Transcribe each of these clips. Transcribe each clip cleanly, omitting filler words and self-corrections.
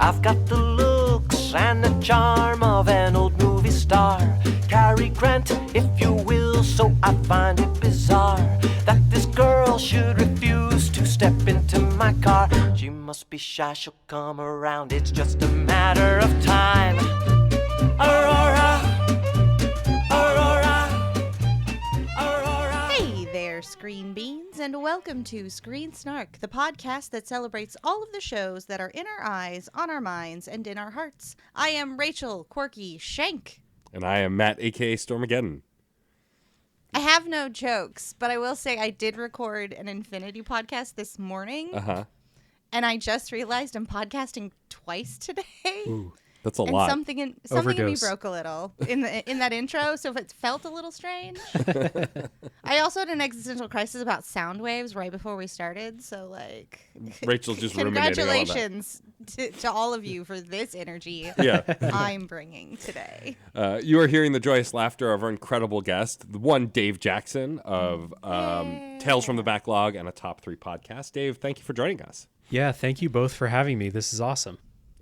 I've got the looks and the charm of an old movie star. Cary Grant, if you will, so I find it bizarre that this girl should refuse to step into my car. She must be shy, she'll come around, it's just a matter of time. Aurora, Aurora, Aurora. Hey there, Screen Beans, and welcome to Screen Snark, the podcast that celebrates all of the shows that are in our eyes, on our minds, and in our hearts. I am Rachel Quirky Shank. And I am Matt, a.k.a. Stormageddon. I have no jokes, but I will say I did record an Infinity podcast this morning. And I just realized I'm podcasting twice today. Ooh, that's a and lot. Something in me broke a little in that intro, so if it felt a little strange. I also had an existential crisis about sound waves right before we started, so like Rachel's just ruminating on that. Congratulations to all of you for this energy I'm bringing today. You are hearing the joyous laughter of our incredible guest, the one Dave Jackson of Tales from the Backlog and a Top 3 podcast. Dave, thank you for joining us. Yeah, thank you both for having me. This is awesome.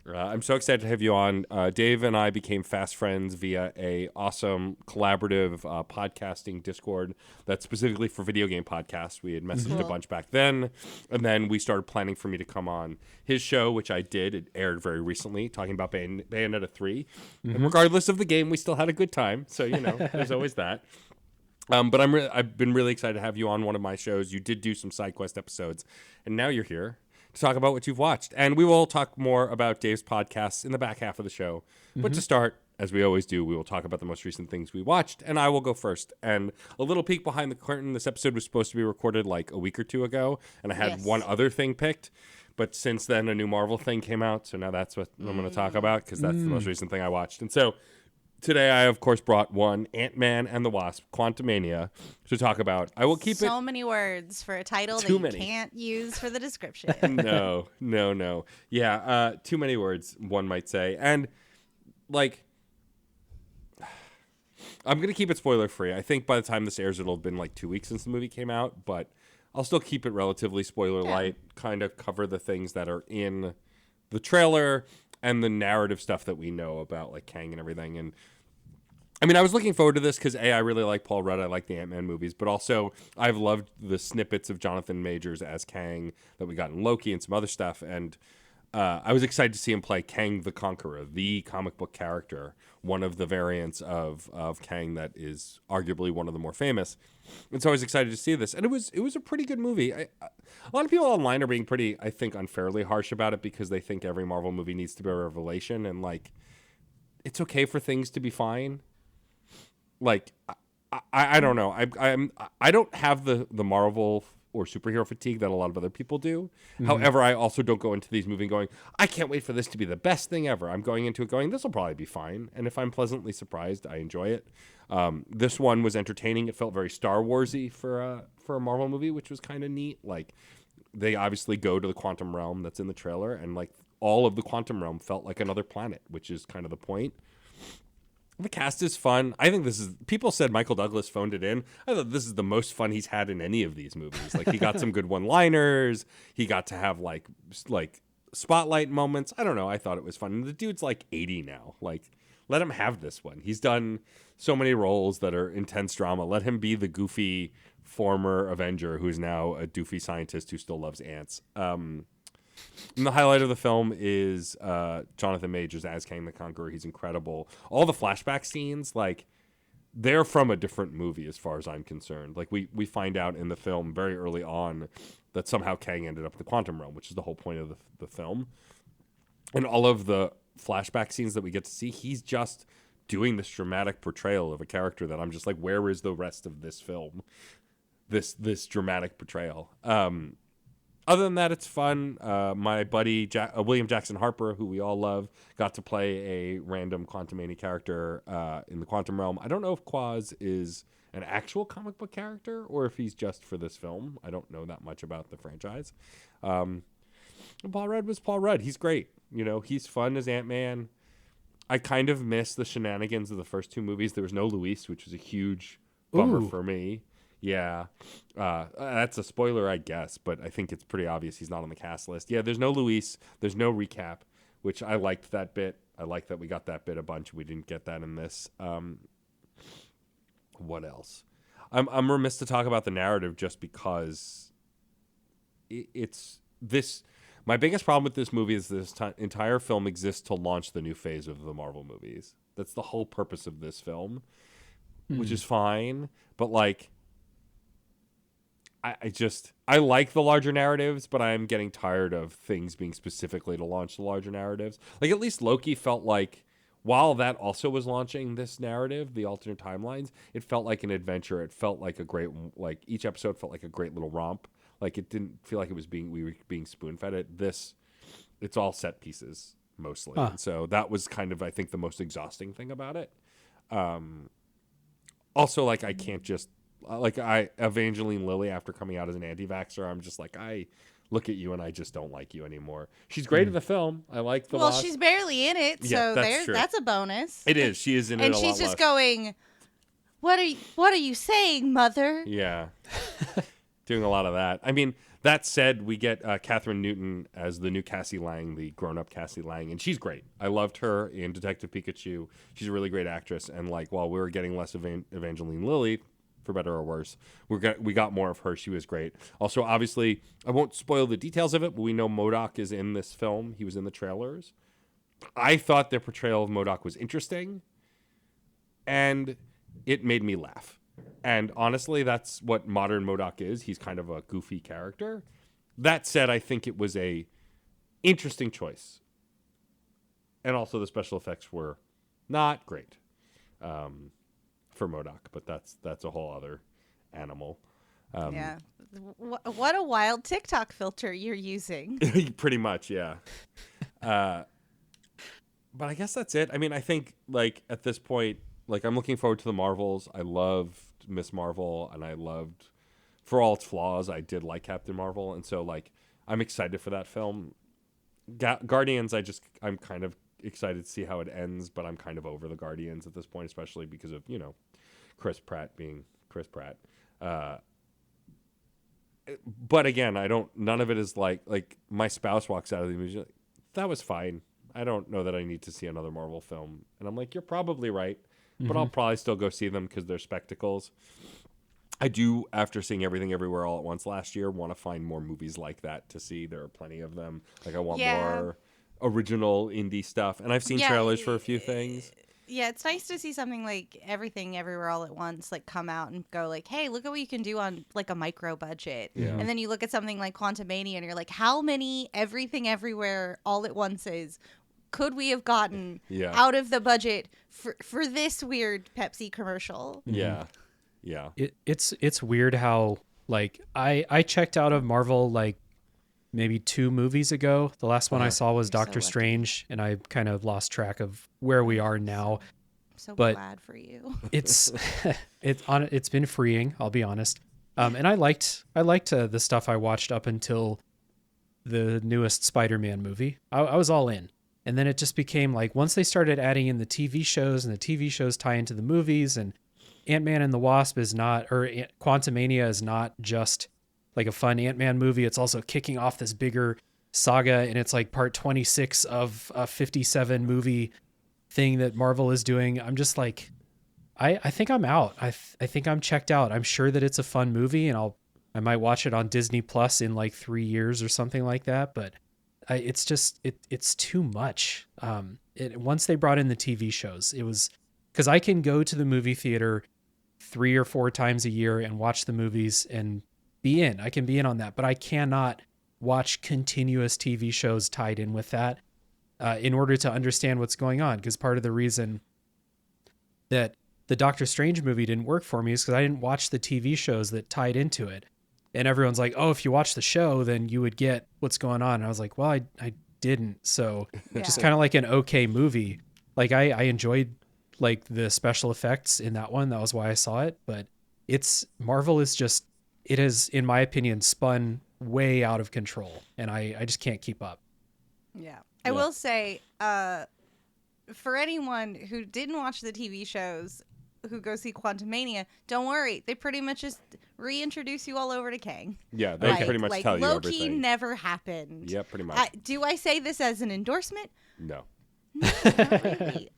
I'm so excited to have you on. Dave and I became fast friends via a awesome collaborative podcasting Discord that's specifically for video game podcasts. We had messaged a bunch back then, and then we started planning for me to come on his show, which I did. It aired very recently, talking about Bayonetta 3. And regardless of the game, we still had a good time. So, you know, there's always that. But I've been really excited to have you on one of my shows. You did do some side quest episodes, and now you're here to talk about what you've watched. And we will talk more about Dave's podcasts in the back half of the show. But to start, as we always do, we will talk about the most recent things we watched, and I will go first. And a little peek behind the curtain, this episode was supposed to be recorded like a week or two ago, and I had one other thing picked. But since then, a new Marvel thing came out, so now that's what I'm going to talk about, because that's the most recent thing I watched. And so today, I, of course, brought one, Ant-Man and the Wasp, Quantumania, to talk about. I will keep so many words for a title that you can't use for the description. No. Yeah, too many words, one might say. And, like, I'm going to keep it spoiler-free. I think by the time this airs, it'll have been, like, 2 weeks since the movie came out. But I'll still keep it relatively spoiler-light, kind of cover the things that are in the trailer and the narrative stuff that we know about, like, Kang and everything. And I mean, I was looking forward to this because, I really like Paul Rudd. I like the Ant-Man movies. But also, I've loved the snippets of Jonathan Majors as Kang that we got in Loki and some other stuff. And I was excited to see him play Kang the Conqueror, the comic book character, one of the variants of Kang that is arguably one of the more famous. And so I was excited to see this. And it was a pretty good movie. A lot of people online are being pretty, I think, unfairly harsh about it because they think every Marvel movie needs to be a revelation. And, like, it's okay for things to be fine. Like, I don't know. I don't have the Marvel or superhero fatigue that a lot of other people do. However, I also don't go into these movies going, I can't wait for this to be the best thing ever. I'm going into it going, this will probably be fine. And if I'm pleasantly surprised, I enjoy it. This one was entertaining. It felt very Star Wars-y for a Marvel movie, which was kind of neat. Like, they obviously go to the quantum realm that's in the trailer, and, like, all of the quantum realm felt like another planet, which is kind of the point. The cast is fun. I think people said Michael Douglas phoned it in. I thought this is the most fun he's had in any of these movies. Like, he got some good one-liners. He got to have, like spotlight moments. I don't know. I thought it was fun. And the dude's, like, 80 now. Like, let him have this one. He's done so many roles that are intense drama. Let him be the goofy former Avenger who's now a doofy scientist who still loves ants. And the highlight of the film is Jonathan Majors as Kang the Conqueror. He's incredible. All the flashback scenes, like, they're from a different movie as far as I'm concerned. Like, we find out in the film very early on that somehow Kang ended up in the quantum realm, which is the whole point of the film. And all of the flashback scenes that we get to see, he's just doing this dramatic portrayal of a character that I'm just like, where is the rest of this film? This dramatic portrayal. Other than that, it's fun. My buddy William Jackson Harper, who we all love, got to play a random Quantumania character in the quantum realm. I don't know if Quaz is an actual comic book character or if he's just for this film. I don't know that much about the franchise. Paul Rudd was Paul Rudd. He's great. You know, he's fun as Ant-Man. I kind of miss the shenanigans of the first two movies. There was no Luis, which was a huge bummer for me. Yeah, that's a spoiler, I guess, but I think it's pretty obvious he's not on the cast list. Yeah, there's no Luis, there's no recap, which I liked that bit. I like that we got that bit a bunch. We didn't get that in this. What else? I'm remiss to talk about the narrative just because it's this. My biggest problem with this movie is this entire film exists to launch the new phase of the Marvel movies. That's the whole purpose of this film, which is fine. But like, I like the larger narratives, but I'm getting tired of things being specifically to launch the larger narratives. Like at least Loki felt like, while that also was launching this narrative, the alternate timelines, it felt like an adventure. It felt like a great, like each episode felt like a great little romp. Like it didn't feel like we were being spoon fed it. It's all set pieces mostly. And so that was kind of, I think, the most exhausting thing about it. Also, like I can't just, Evangeline Lilly, after coming out as an anti-vaxxer, I'm just like, I look at you and I just don't like you anymore. She's great in the film. I like the Well, she's barely in it, Yeah, so that's true. that's a bonus. It is. She is in it a And lot she's just less. going, what are you saying, mother? Yeah. Doing a lot of that. I mean, that said, we get Catherine Newton as the new Cassie Lang, the grown-up Cassie Lang, and she's great. I loved her in Detective Pikachu. She's a really great actress, and like while we were getting less of Evangeline Lilly, for better or worse, we got more of her. She was great. Also, obviously, I won't spoil the details of it, but we know MODOK is in this film. He was in the trailers. I thought their portrayal of MODOK was interesting, and it made me laugh. And honestly, that's what modern MODOK is. He's kind of a goofy character. That said, I think it was a interesting choice. And also the special effects were not great for MODOK, but that's a whole other animal. Yeah. What a wild TikTok filter you're using. Pretty much, yeah. But I guess that's it. I mean, I think like at this point, like I'm looking forward to the Marvels. I loved Miss Marvel, and I loved, for all its flaws, I did like Captain Marvel, and so like I'm excited for that film. Guardians, I'm kind of excited to see how it ends, but I'm kind of over the Guardians at this point, especially because of Chris Pratt being Chris Pratt. But again, none of it is like my spouse walks out of the movie, like, that was fine. I don't know that I need to see another Marvel film. And I'm like, you're probably right, but I'll probably still go see them because they're spectacles. I do, after seeing Everything Everywhere All at Once last year, want to find more movies like that to see. There are plenty of them. Like I want more original indie stuff. And I've seen trailers for a few things. Yeah, it's nice to see something like Everything Everywhere All at Once like come out and go like, hey, look at what you can do on like a micro budget. Yeah. And then you look at something like Quantumania and you're like, how many Everything Everywhere All at Onces could we have gotten out of the budget for this weird Pepsi commercial? Yeah. Yeah. It's weird how like I checked out of Marvel like maybe 2 movies ago. The last one I saw was Doctor Strange, and I kind of lost track of where we are now. I'm so But glad for you. It's it's been freeing, I'll be honest. And I liked the stuff I watched up until the newest Spider-Man movie. I was all in. And then it just became like once they started adding in the TV shows and the TV shows tie into the movies, and Ant-Man and the Wasp is not, or Quantumania is not just like a fun Ant-Man movie. It's also kicking off this bigger saga, and it's like part 26 of a 57 movie thing that Marvel is doing. I'm just like, I think I'm out. I think I'm checked out. I'm sure that it's a fun movie, and I might watch it on Disney Plus in like 3 years or something like that. But it's just it's too much. Once they brought in the TV shows, it was because I can go to the movie theater 3 or 4 times a year and watch the movies and be in. I can be in on that, but I cannot watch continuous TV shows tied in with that in order to understand what's going on. Because part of the reason that the Doctor Strange movie didn't work for me is because I didn't watch the TV shows that tied into it. And everyone's like, oh, if you watch the show, then you would get what's going on. And I was like, well, I didn't. So just kind of like an okay movie. Like I enjoyed like the special effects in that one. That was why I saw it. But Marvel is just, it has, in my opinion, spun way out of control. And I just can't keep up. Yeah. I will say, for anyone who didn't watch the TV shows who go see Quantumania, don't worry. They pretty much just reintroduce you all over to Kang. Yeah, they Like- pretty much like tell you Loki everything. never happened. Yeah, pretty much. Do I say this as an endorsement? No. Not really.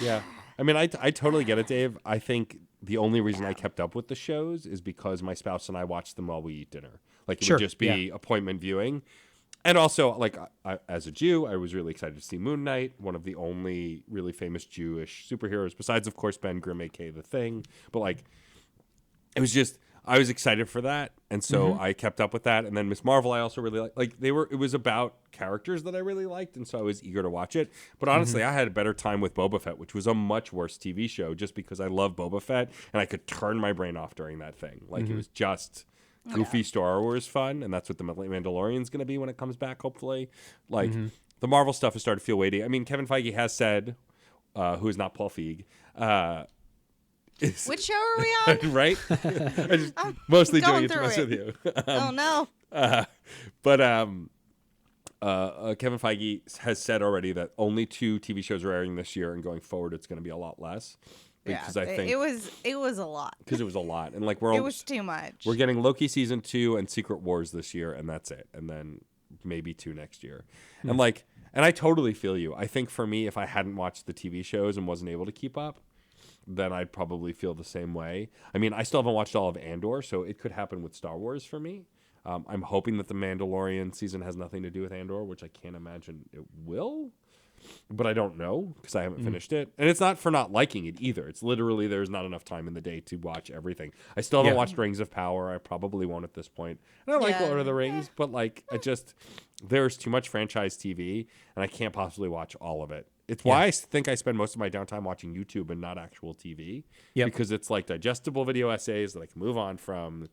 Yeah. I mean, I totally get it, Dave. I think the only reason I kept up with the shows is because my spouse and I watched them while we eat dinner. Like, it Sure, would just be appointment viewing. And also, like, as a Jew, I was really excited to see Moon Knight, one of the only really famous Jewish superheroes, besides, of course, Ben Grimm, a.k.a. The Thing. But, like, it was just, I was excited for that. And so I kept up with that. And then Miss Marvel, I also really liked. Like, it was about characters that I really liked. And so I was eager to watch it. But honestly, I had a better time with Boba Fett, which was a much worse TV show just because I love Boba Fett and I could turn my brain off during that thing. Like, it was just goofy Star Wars fun, and that's what the Mandalorian's going to be when it comes back, hopefully. Like, the Marvel stuff has started to feel weighty. I mean, Kevin Feige has said, who is not Paul Feig, Which show are we on? right? I just mostly doing going it to through mess it. with you. Oh no. But Kevin Feige has said already that only 2 TV shows are airing this year, and going forward, it's going to be a lot less. Because I think it was a lot. because it was a lot, and like It was too much. we're getting Loki season 2 and Secret Wars this year, and that's it, and then maybe 2 next year, and like, and I totally feel you. I think for me, if I hadn't watched the TV shows and wasn't able to keep up, then I'd probably feel the same way. I mean, I still haven't watched all of Andor, so it could happen with Star Wars for me. I'm hoping that the Mandalorian season has nothing to do with Andor, which I can't imagine it will. But I don't know because I haven't finished it. And it's not for not liking it either. It's literally there's not enough time in the day to watch everything. I still haven't watched Rings of Power. I probably won't at this point. And I like Yeah. Lord of the Rings, but like there's too much franchise TV and I can't possibly watch all of it. It's why I think I spend most of my downtime watching YouTube and not actual TV. Yep. Because it's like digestible video essays that I can move on from,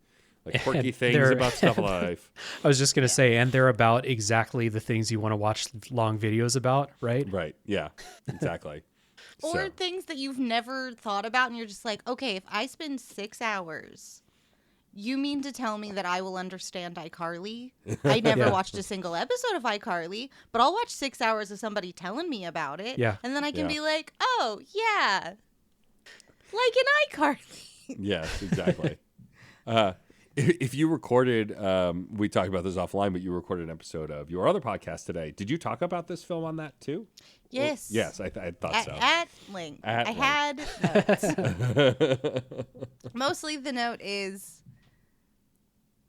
like quirky And things they're- about stuff alive. I was just gonna say, and they're about exactly the things you want to watch long videos about, right? Right. Yeah. Exactly. Or So- things that you've never thought about, and you're just like, okay, if I spend 6 hours, you mean to tell me that I will understand iCarly? I never Yeah. watched a single episode of iCarly, but I'll watch 6 hours of somebody telling me about it. Yeah. And then I can Yeah. be like, oh, yeah. Like an iCarly. Yes, exactly. If you recorded, we talked about this offline, but you recorded an episode of your other podcast today. Did you talk about this film on that too? Yes. Yes, I thought At, so. at length. At I length. had notes. Mostly the note is,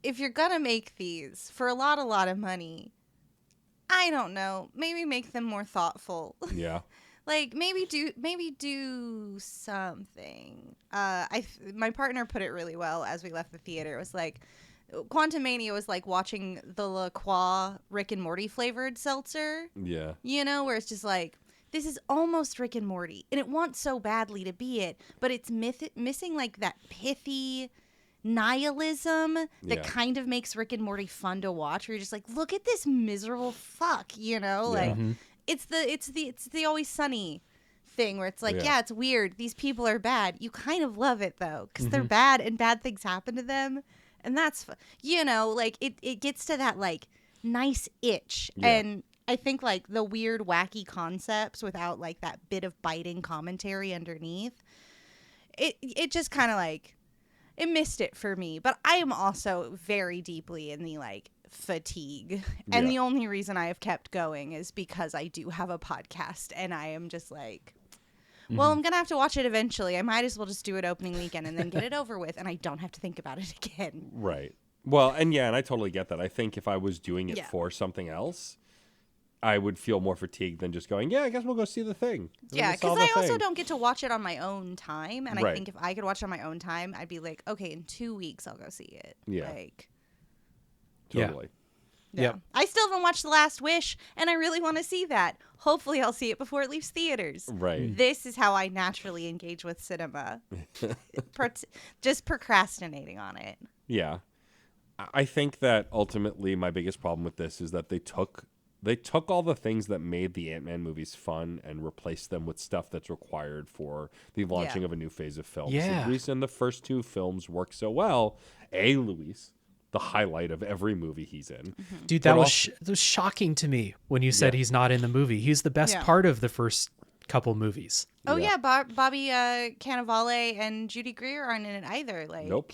if you're gonna make these for a lot of money, I don't know, maybe make them more thoughtful. Yeah. Like maybe do something. My partner put it really well as we left the theater. It was like Quantum Mania was like watching the La Croix Rick and Morty flavored seltzer. Yeah. You know, where it's just like, this is almost Rick and Morty, and it wants so badly to be it, but it's missing like that pithy nihilism that Yeah. kind of makes Rick and Morty fun to watch. Where you're just like, look at this miserable fuck, you know, Yeah. like it's the Always Sunny thing where it's like, Yeah. yeah, it's weird. These people are bad. You kind of love it though, because they're bad and bad things happen to them, and that's you know, like it gets to that like nice itch. Yeah. And I think like the weird wacky concepts without like that bit of biting commentary underneath, it just kind of like it missed it for me. But I am also very deeply in the like fatigue, and Yeah. the only reason I have kept going is because I do have a podcast, and I am just like, well, I'm gonna have to watch it eventually. I might as well just do it opening weekend and then get it over with, and I don't have to think about it again. Right. Well, and I totally get that. I think if I was doing it Yeah. for something else, I would feel more fatigued than just going, yeah, I guess we'll go see the thing. And Yeah, we'll because solve the I also thing." don't get to watch it on my own time, and I Right. think if I could watch it on my own time, I'd be like, okay, in 2 weeks I'll go see it. Yeah. Like, Yeah. Totally. yeah. Yep. I still haven't watched The Last Wish, and I really want to see that. Hopefully, I'll see it before it leaves theaters. Right. This is how I naturally engage with cinema. Just procrastinating on it. Yeah. I think that ultimately my biggest problem with this is that they took all the things that made the Ant-Man movies fun and replaced them with stuff that's required for the launching Yeah. of a new phase of films. Yeah. The reason the first 2 films work so well, Luis, the highlight of every movie he's in. Dude, that But was that was shocking to me when you said Yeah. he's not in the movie. He's the best Yeah. part of the first couple movies. Oh, Yeah. yeah, Bobby Cannavale and Judy Greer aren't in it either. Like, Nope.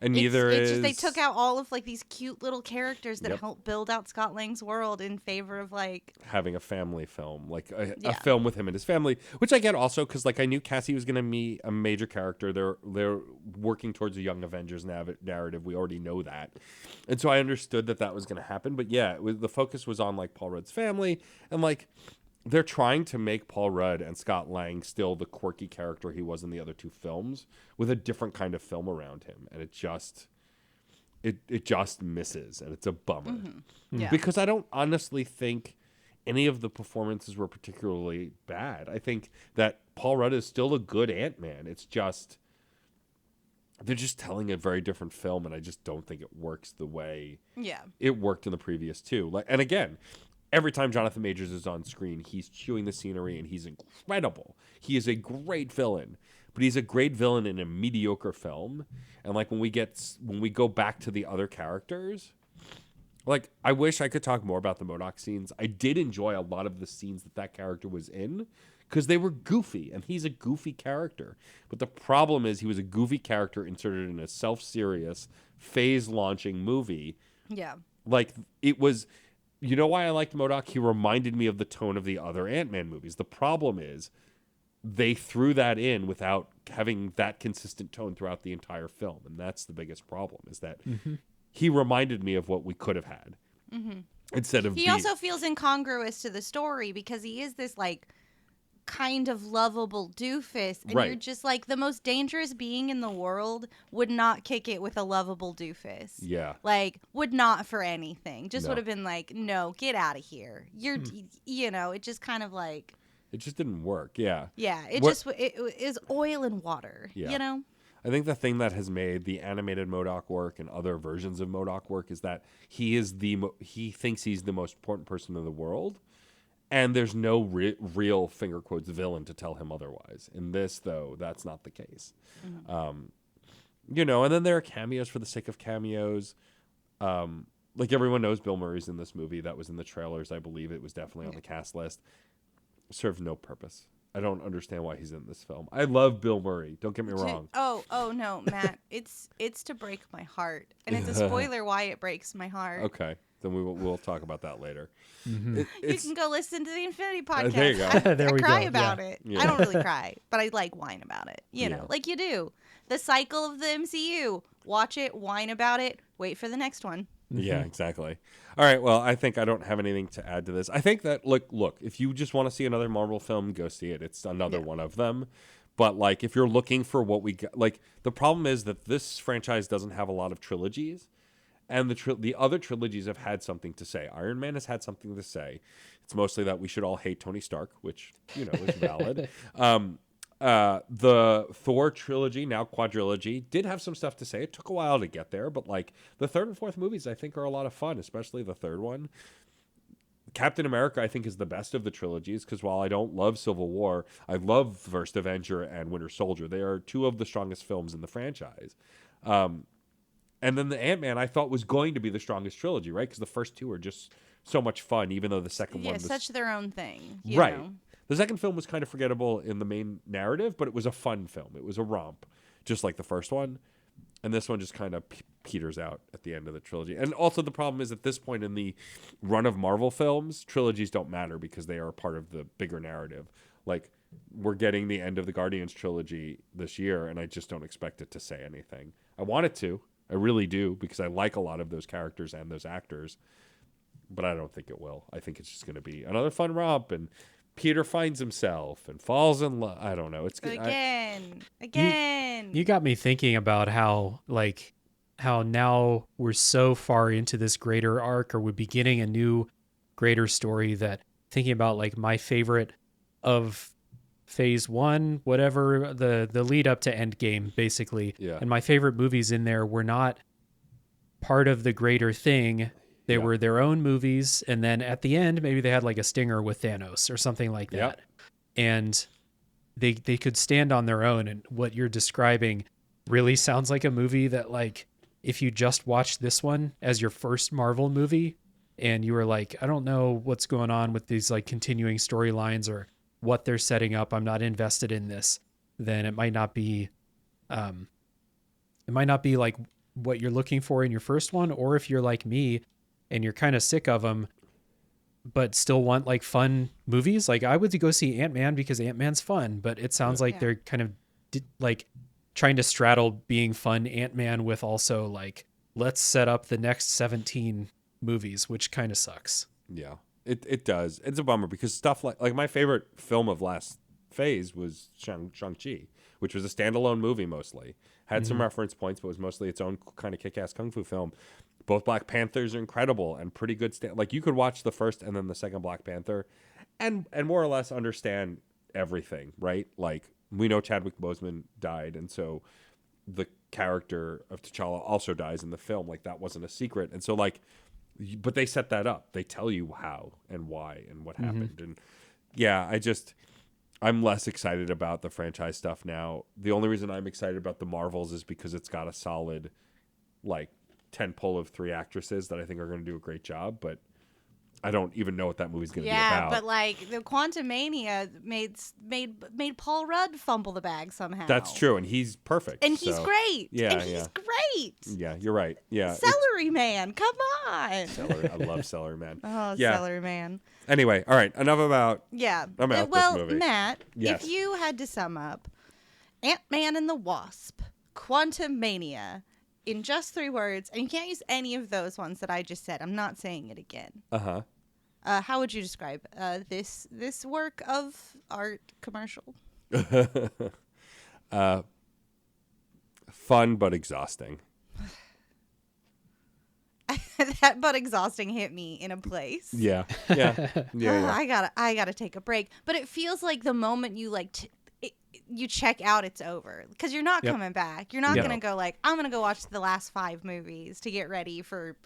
And neither it's is just they took out all of like these cute little characters that Yep. help build out Scott Lang's world in favor of like having a family film, like a Yeah. film with him and his family, which I get also because like I knew Cassie was going to be a major character. They're working towards a Young Avengers narrative. We already know that, and so I understood that was going to happen. But yeah, the focus was on like Paul Rudd's family, and like they're trying to make Paul Rudd and Scott Lang still the quirky character he was in the other two films with a different kind of film around him, and it just misses, and it's a bummer. yeah. Because I don't honestly think any of the performances were particularly bad. I think that Paul Rudd is still a good Ant-Man. It's just they're just telling a very different film, and I just don't think it works the way Yeah. it worked in the previous two. Like, and again, every time Jonathan Majors is on screen, he's chewing the scenery, and he's incredible. He is a great villain, but he's a great villain in a mediocre film. And like when we go back to the other characters, like I wish I could talk more about the MODOK scenes. I did enjoy a lot of the scenes that character was in because they were goofy, and he's a goofy character. But the problem is he was a goofy character inserted in a self-serious, phase-launching movie. Yeah. Like it was. You know why I liked MODOK? He reminded me of the tone of the other Ant-Man movies. The problem is they threw that in without having that consistent tone throughout the entire film. And that's the biggest problem, is that he reminded me of what we could have had instead of He also feels incongruous to the story because he is this like kind of lovable doofus, and Right. you're just like the most dangerous being in the world would not kick it with a lovable doofus. Yeah. Like would not for anything. Just No. would have been like, no, get out of here. You're, you know, it just kind of like, It just didn't work. Yeah. yeah, it What- just it is oil and water. Yeah. You know. I think the thing that has made the animated MODOK work and other versions of MODOK work is that he thinks he's the most important person in the world. And there's no real finger quotes villain to tell him otherwise. In this, though, that's not the case. You know, and then there are cameos for the sake of cameos. Like everyone knows Bill Murray's in this movie. That was in the trailers. I believe it was definitely on the cast list. Served no purpose. I don't understand why he's in this film. I love Bill Murray. Don't get me wrong. Oh no, Matt. it's to break my heart, and it's a spoiler why it breaks my heart. Okay, then we'll talk about that later. You can go listen to the Infinity Podcast. there you go. I, There I we cry go, about yeah. it. Yeah. I don't really cry, but I like whine about it. You Yeah. know, like you do. The cycle of the MCU. Watch it, whine about it, wait for the next one. Yeah, exactly. All right. Well, I think I don't have anything to add to this. I think that look, if you just want to see another Marvel film, go see it. It's another one of them. But like, if you're looking for what we got, like the problem is that this franchise doesn't have a lot of trilogies, and the other trilogies have had something to say. Iron Man has had something to say. It's mostly that we should all hate Tony Stark, which you know is valid. The Thor trilogy, now quadrilogy, did have some stuff to say. It took a while to get there, but like the third and fourth movies, I think are a lot of fun, especially the third one. Captain America, I think, is the best of the trilogies because while I don't love Civil War, I love First Avenger and Winter Soldier. They are two of the strongest films in the franchise. And then the Ant-Man, I thought, was going to be the strongest trilogy, right? Because the first two are just so much fun, even though the second Yeah, one was... such their own thing. You Right. know? The second film was kind of forgettable in the main narrative, but it was a fun film. It was a romp, just like the first one. And this one just kind of peters out at the end of the trilogy. And also the problem is at this point in the run of Marvel films, trilogies don't matter because they are part of the bigger narrative. Like, we're getting the end of the Guardians trilogy this year, and I just don't expect it to say anything. I want it to. I really do, because I like a lot of those characters and those actors. But I don't think it will. I think it's just going to be another fun romp, and Peter finds himself and falls in love. I don't know. It's good. Again. You got me thinking about how now we're so far into this greater arc, or we're beginning a new greater story, that thinking about like my favorite of phase one, whatever, the lead up to Endgame, basically. Yeah. And my favorite movies in there were not part of the greater thing. They Yeah. were their own movies, and then at the end, maybe they had like a stinger with Thanos or something like that. Yep. And they could stand on their own. And what you're describing really sounds like a movie that, like, if you just watched this one as your first Marvel movie and you were like, I don't know what's going on with these like continuing storylines or what they're setting up, I'm not invested in this, then it might not be like what you're looking for in your first one, or if you're like me and you're kind of sick of them but still want like fun movies. Like I would go see Ant-Man because Ant-Man's fun, but it sounds like they're kind of like trying to straddle being fun Ant-Man with also like, let's set up the next 17 movies, which kind of sucks. Yeah, it does. It's a bummer because stuff like my favorite film of last phase was Shang-Chi, which was a standalone movie mostly. Had some reference points, but was mostly its own kind of kick-ass kung fu film. Both Black Panthers are incredible and pretty good. Like you could watch the first and then the second Black Panther, and more or less understand everything, right? Like we know Chadwick Boseman died, and so the character of T'Challa also dies in the film. Like that wasn't a secret, and so like, but they set that up. They tell you how and why and what happened, and yeah, I'm less excited about the franchise stuff now. The only reason I'm excited about the Marvels is because it's got a solid, like, tentpole of 3 actresses that I think are going to do a great job, but I don't even know what that movie's going to be about. Yeah, but like the Quantumania made Paul Rudd fumble the bag somehow. That's true, and he's perfect. And he's great. Yeah, and he's great. Yeah, you're right. Yeah. Celery Man, come on. Celery. I love Celery Man. Oh, Yeah. Celery Man. Anyway, all right, enough about Yeah. this Well, movie. Matt, Yes. if you had to sum up Ant-Man and the Wasp, Quantumania, in just 3 words, and you can't use any of those ones that I just said. I'm not saying it again. Uh-huh. How would you describe this work of art commercial? Fun but exhausting. That but exhausting hit me in a place. Yeah. Yeah. Yeah. I gotta take a break. But it feels like the moment you you check out, it's over because you're not coming back. You're not gonna go like, I'm gonna go watch the last 5 movies to get ready for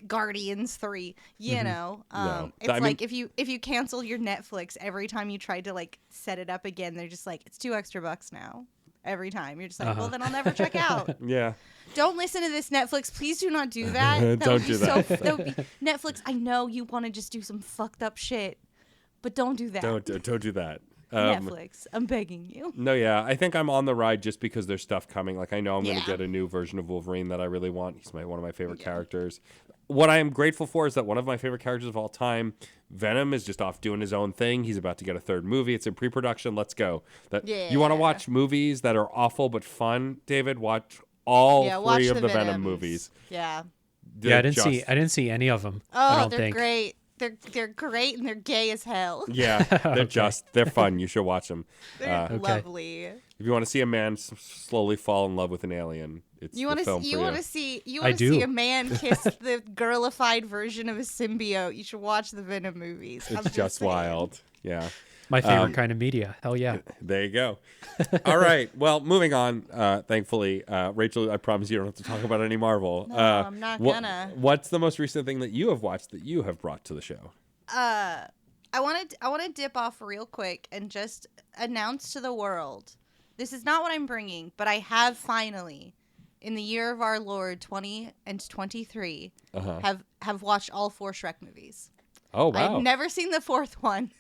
Guardians 3. You know, No. it's like if you cancel your Netflix every time you tried to like set it up again, they're just like, it's $2 extra now. Every time you're just like, well, then I'll never check out. Yeah. Don't listen to this, Netflix. Please do not do that. Don't do that. That would be Netflix. I know you want to just do some fucked up shit, but don't do that. Don't do that. Netflix, I'm begging you. No, yeah. I think I'm on the ride just because there's stuff coming. Like, I know I'm going Yeah. to get a new version of Wolverine that I really want. He's one of my favorite characters. What I am grateful for is that one of my favorite characters of all time, Venom, is just off doing his own thing. He's about to get a 3rd movie. It's in pre-production. Let's go. You want to watch movies that are awful but fun, David? Watch all 3 watch of the the Venom Venoms. movies. Yeah. They're I didn't see any of them. I Oh, don't they're think. great. They're great and they're gay as hell. Yeah, they're fun. You should watch them. They're Okay. lovely. If you want to see a man slowly fall in love with an alien, it's You the want film to for you. see I do. see a man kiss the girlified version of a symbiote. You should watch the Venom movies. I'm It's just saying. wild. Yeah. My favorite kind of media. Hell yeah. There you go. All right. Well, moving on. Thankfully, Rachel, I promise you don't have to talk about any Marvel. No, I'm not gonna. What's the most recent thing that you have watched that you have brought to the show? I want to dip off real quick and just announce to the world, this is not what I'm bringing, but I have finally, in the year of our Lord 2023, have watched all 4 Shrek movies. Oh wow. I've never seen the 4th one.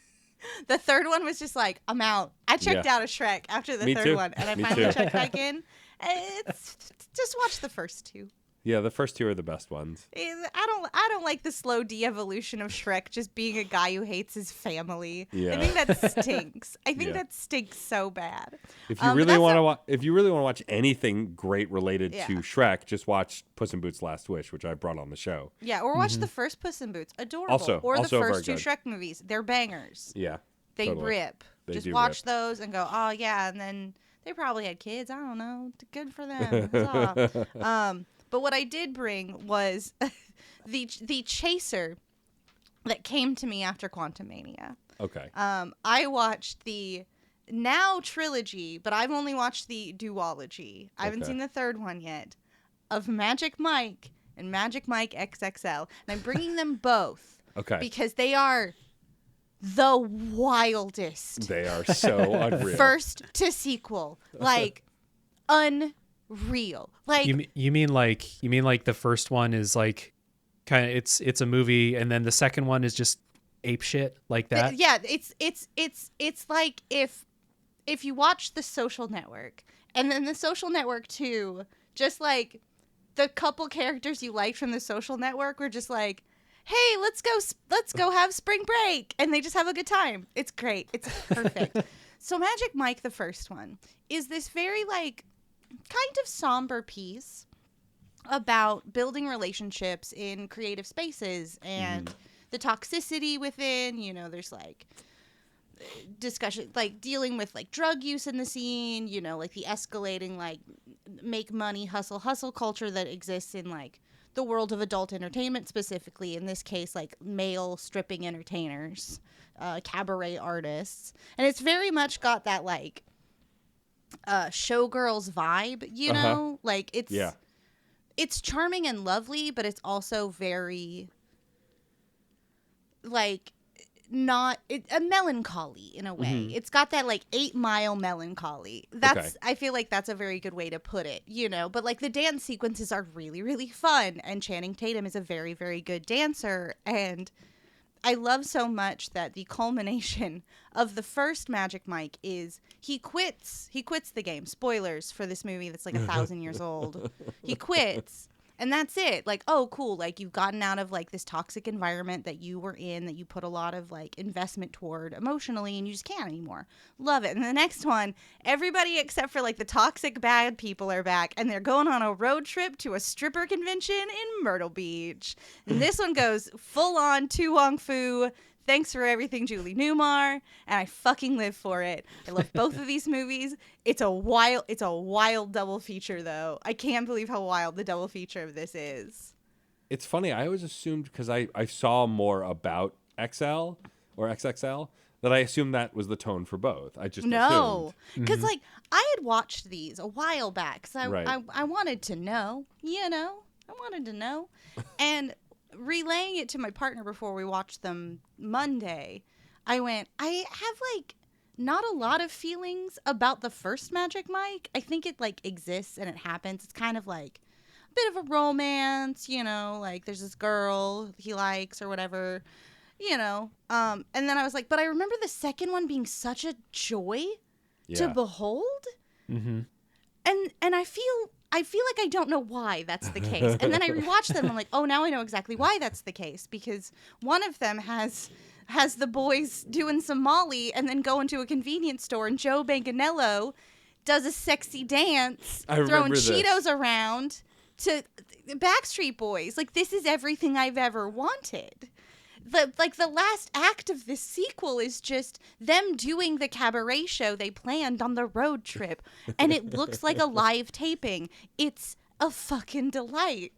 The 3rd one was just like, I'm out. I checked Yeah. out of Shrek after the Me 3rd too. one, and I Me finally too. checked back in. And it's just watch the first 2. Yeah, the first 2 are the best ones. I don't like the slow de-evolution of Shrek just being a guy who hates his family. Yeah. I think that stinks. I think Yeah. that stinks so bad. If you But really that's want to not- if you really want to watch anything great related Yeah. to Shrek, just watch Puss in Boots: Last Wish, which I brought on the show. Yeah, or watch the first Puss in Boots. Adorable. Or the Also very first 2 good. Shrek movies. They're bangers. Yeah. They totally. rip. They Just do watch rip. those and go, oh yeah, and then they probably had kids. I don't know. Good for them. Huzzah. But what I did bring was the chaser that came to me after Quantumania. Okay. I watched the now trilogy, but I've only watched the duology. I haven't Okay. seen the 3rd one yet, of Magic Mike and Magic Mike XXL. And I'm bringing them both Okay. because they are the wildest. They are so unreal. First to sequel. Like, unreal. Like, You mean like the first one is like kind of it's a movie and then the second one is just ape shit like that? yeah, it's like if you watch The Social Network and then The Social Network 2 just like the couple characters you liked from The Social Network were just like, hey, let's go have spring break, and they just have a good time. It's great. It's perfect. So Magic Mike, the first one, is this very like kind of somber piece about building relationships in creative spaces and the toxicity within, you know, there's like discussion, like dealing with like drug use in the scene, you know, like the escalating like make money hustle culture that exists in like the world of adult entertainment, specifically in this case like male stripping entertainers, cabaret artists. And it's very much got that like showgirls vibe, you know, like it's charming and lovely, but it's also very like a melancholy in a way. It's got that like 8 Mile melancholy. That's I feel like that's a very good way to put it, you know. But like the dance sequences are really, really fun, and Channing Tatum is a very, very good dancer. And I love so much that the culmination of the first Magic Mike is he quits the game. Spoilers for this movie that's like 1,000 years old. He quits. And that's it. Like, oh, cool. Like, you've gotten out of, like, this toxic environment that you were in, that you put a lot of, like, investment toward emotionally, and you just can't anymore. Love it. And the next one, everybody except for, like, the toxic bad people are back, and they're going on a road trip to a stripper convention in Myrtle Beach. And this one goes full-on Tu Wong Fu. Thanks for everything, Julie Newmar, and I fucking live for it. I love both of these movies. It's a wild double feature, though. I can't believe how wild the double feature of this is. It's funny. I always assumed, because I saw more about XL or XXL, that I assumed that was the tone for both. I just no, because like I had watched these a while back, so I wanted to know, you know, and relaying it to my partner before we watched them Monday, I have like not a lot of feelings about the first Magic Mike. I think it like exists and it happens. It's kind of like a bit of a romance, you know, like there's this girl he likes or whatever, you know. And then I was like, but I remember the second one being such a joy to behold. And I feel like I don't know why that's the case. And then I rewatched them. I'm like, oh, now I know exactly why that's the case. Because one of them has the boys doing some Molly and then going to a convenience store, and Joe Manganiello does a sexy dance, throwing Cheetos around to Backstreet Boys. Like, this is everything I've ever wanted. The last act of this sequel is just them doing the cabaret show they planned on the road trip, and it looks like a live taping. It's a fucking delight.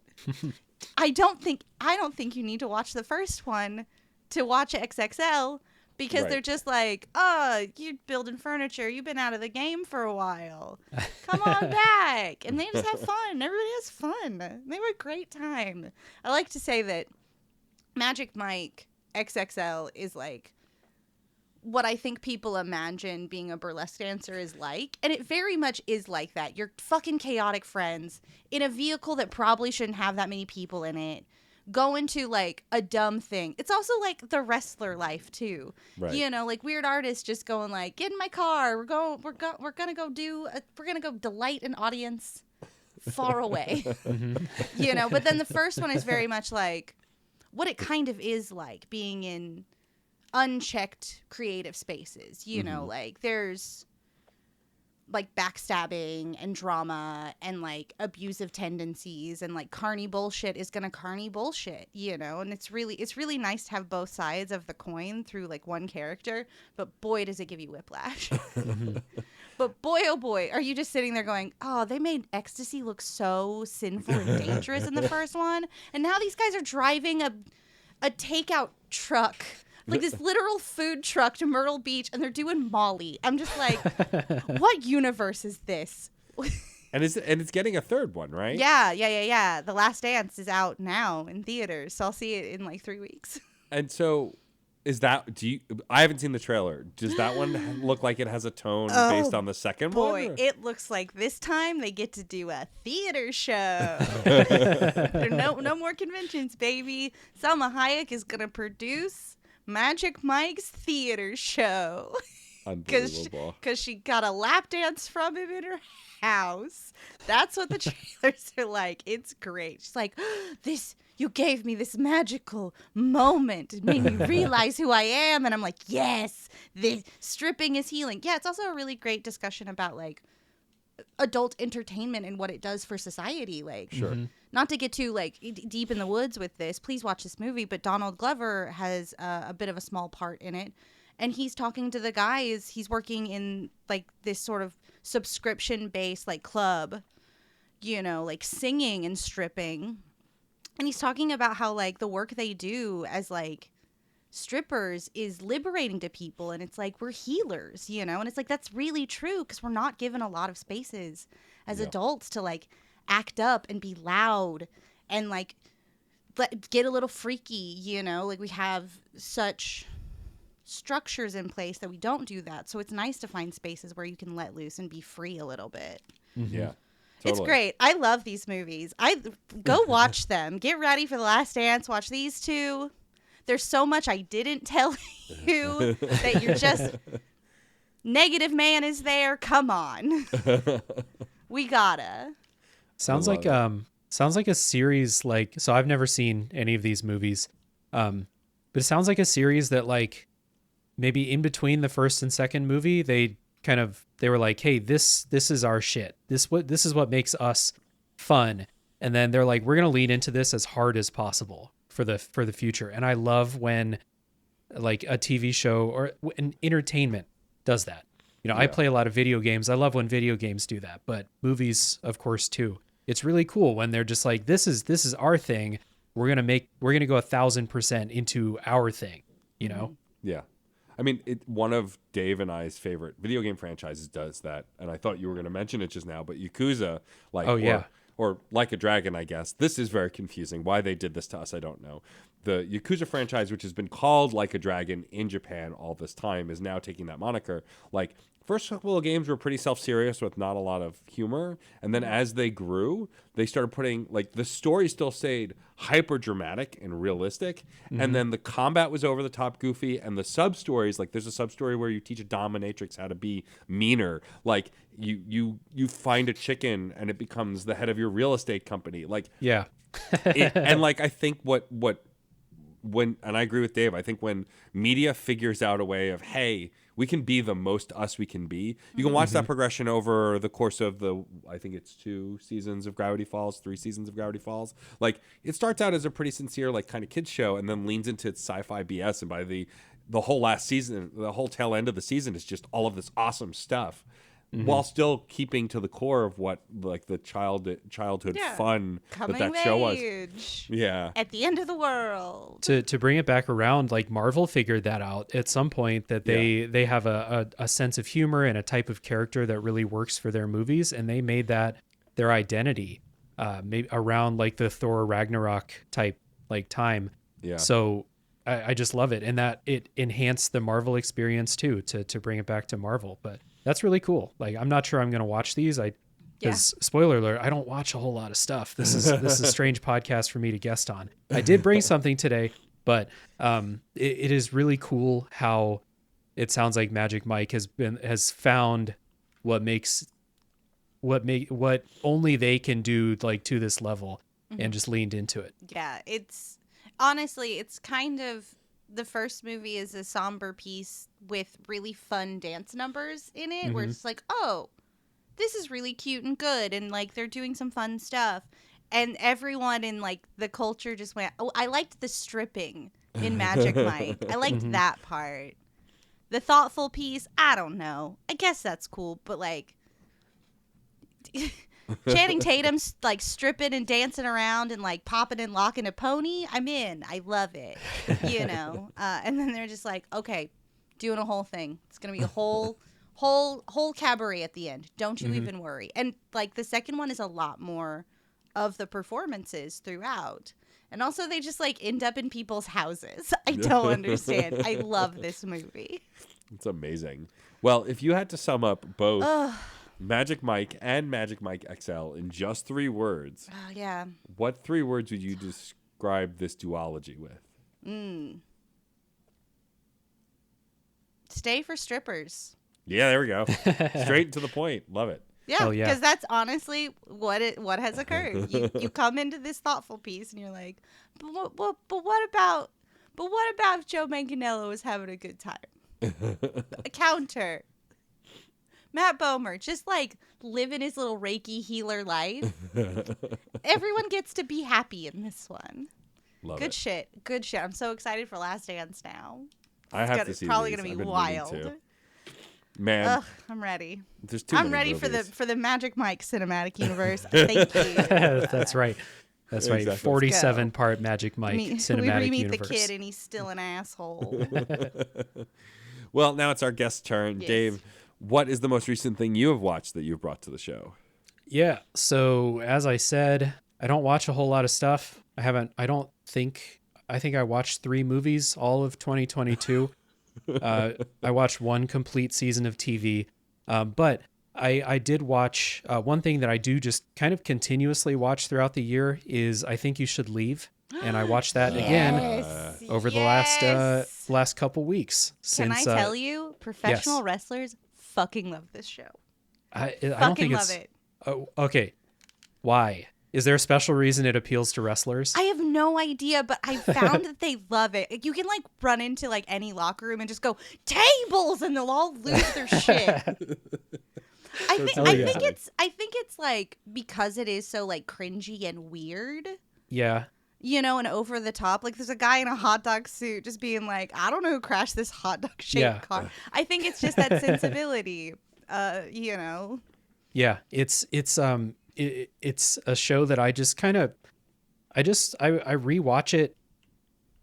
I don't think you need to watch the first one to watch XXL, because they're just like, oh, you're building furniture, you've been out of the game for a while, come on back. And they just have fun. Everybody has fun. They were a great time. I like to say that Magic Mike XXL is like what I think people imagine being a burlesque dancer is like, and it very much is like that. You're fucking chaotic friends in a vehicle that probably shouldn't have that many people in it, go into like a dumb thing. It's also like the wrestler life too, you know, like Weird Artists just going like, get in my car, we're gonna go delight an audience far away. You know. But then the first one is very much like what it kind of is like being in unchecked creative spaces, you know, like there's like backstabbing and drama and like abusive tendencies, and like carny bullshit is gonna carny bullshit, you know. And it's really nice to have both sides of the coin through like one character, but boy does it give you whiplash. But boy, oh boy, are you just sitting there going, oh, they made ecstasy look so sinful and dangerous in the first one, and now these guys are driving a takeout truck, like this literal food truck, to Myrtle Beach, and they're doing Molly. I'm just like, what universe is this? And it's getting a third one, right? Yeah. The Last Dance is out now in theaters, so I'll see it in like 3 weeks. And so I haven't seen the trailer. Does that one look like it has a tone based on the second one? Boy, it looks like this time they get to do a theater show. no more conventions, baby. Salma Hayek is gonna produce Magic Mike's theater show. Unbelievable. Because she got a lap dance from him in her house. That's what the trailers are like. It's great. She's like, this, you gave me this magical moment. It made me realize who I am. And I'm like, yes, the stripping is healing. Yeah, it's also a really great discussion about like adult entertainment and what it does for society. Like, Sure. not to get too like deep in the woods with this, please watch this movie, but Donald Glover has a bit of a small part in it. And he's talking to the guys. He's working in like this sort of subscription based like club, you know, like singing and stripping. And he's talking about how like the work they do as like strippers is liberating to people. And it's like, we're healers, you know? And it's like, that's really true because we're not given a lot of spaces as adults to like act up and be loud and like get a little freaky, you know? Like we have such structures in place that we don't do that. So it's nice to find spaces where you can let loose and be free a little bit. Yeah. It's Totally. great. I love these movies. I go watch them. Get ready for The Last Dance. Watch these two. There's so much I didn't tell you that you're just negative man is there. Come on. We gotta. Sounds I like love sounds like a series like, so I've never seen any of these movies. But it sounds like a series that like maybe in between the first and second movie they were like, hey, this is our shit. This is what makes us fun. And then they're like, we're going to lean into this as hard as possible for the future. And I love when like a TV show or an entertainment does that. You know, I play a lot of video games. I love when video games do that, but movies, of course, too. It's really cool when they're just like, this is our thing. We're going to go 1,000% into our thing, you know? Yeah. I mean, one of Dave and I's favorite video game franchises does that, and I thought you were going to mention it just now, but Yakuza, like, or Like a Dragon, I guess. This is very confusing. Why they did this to us, I don't know. The Yakuza franchise, which has been called Like a Dragon in Japan all this time, is now taking that moniker. Like, first couple of games were pretty self-serious with not a lot of humor, and then as they grew, they started putting, like, the story still stayed hyper dramatic and realistic, and then the combat was over the top goofy, and the sub stories, like there's a sub story where you teach a dominatrix how to be meaner, like you find a chicken and it becomes the head of your real estate company, like and like I think when and I agree with Dave, I think when media figures out a way of, hey, we can be the most us we can be. You can watch that progression over the course of I think it's 2 seasons of Gravity Falls, 3 seasons of Gravity Falls. Like, it starts out as a pretty sincere, like, kind of kids show and then leans into its sci-fi BS. And by the whole last season, the whole tail end of the season is just all of this awesome stuff. While still keeping to the core of what, like, the childhood fun that show was. Yeah. At the end of the world. To bring it back around, like Marvel figured that out at some point, that they have a sense of humor and a type of character that really works for their movies, and they made that their identity maybe around like the Thor Ragnarok type like time. Yeah. So I just love it, and that it enhanced the Marvel experience too, to bring it back to Marvel. But that's really cool. Like, I'm not sure I'm going to watch these. Because spoiler alert, I don't watch a whole lot of stuff. This is a strange podcast for me to guest on. I did bring something today, but it is really cool how it sounds like Magic Mike has found what only they can do, like, to this level, and just leaned into it. Yeah, it's honestly, it's kind of, the first movie is a somber piece with really fun dance numbers in it, where it's like, oh, this is really cute and good, and like they're doing some fun stuff, and everyone in like the culture just went, oh, I liked the stripping in Magic Mike. I liked that part. The thoughtful piece, I don't know. I guess that's cool, but like Channing Tatum's like stripping and dancing around and like popping and locking a pony, I'm in. I love it, you know. And then they're just like, okay, doing a whole thing. It's gonna be a whole cabaret at the end. Don't you even worry. And like the second one is a lot more of the performances throughout. And also they just like end up in people's houses. I don't understand. I love this movie. It's amazing. Well, if you had to sum up both Magic Mike and Magic Mike XL in just 3 words, yeah. What 3 words would you describe this duology with? Stay for strippers. Yeah, there we go. Straight to the point. Love it. Yeah, Hell because yeah. that's honestly what has occurred. You come into this thoughtful piece and you're like, but what about if Joe Manganiello was having a good time? A counter. Matt Bomer just like living his little Reiki healer life. Everyone gets to be happy in this one. Love Good it. shit. Good shit. I'm so excited for Last Dance now. I have to see Probably these. gonna be I've been wild. meaning to. Man, Ugh, I'm ready. there's too I'm many ready movies. for the Magic Mike cinematic universe. Thank you. That's right. That's right. Exactly. 47 part Magic Mike We cinematic re-meet universe. the kid and he's still an asshole. Well, now it's our guest turn. Yes. Dave, what is the most recent thing you have watched that you've brought to the show? Yeah. So as I said, I don't watch a whole lot of stuff. I think I watched 3 movies all of 2022. I watched 1 complete season of TV. But I did watch one thing that I do just kind of continuously watch throughout the year is I Think You Should Leave. And I watched that again Yes. over the Yes. last couple weeks. Can I Since tell you, professional wrestlers fucking love this show. I don't Fucking think love it's it. Oh, okay. Why? Is there a special reason it appeals to wrestlers? I have no idea, but I found that they love it. Like, you can like run into like any locker room and just go tables, and they'll all lose their shit. I think amazing. I think it's like because it is so like cringy and weird, Yeah. you know, and over the top. Like there's a guy in a hot dog suit just being like, I don't know who crashed this hot dog shaped Yeah. car. I think it's just that sensibility. You know. Yeah, it's a show that I just kind of I rewatch it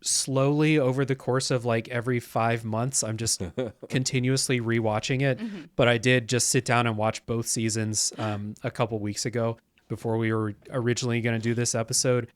slowly over the course of like every 5 months. I'm just continuously rewatching it. But I did just sit down and watch both seasons a couple weeks ago before we were originally going to do this episode,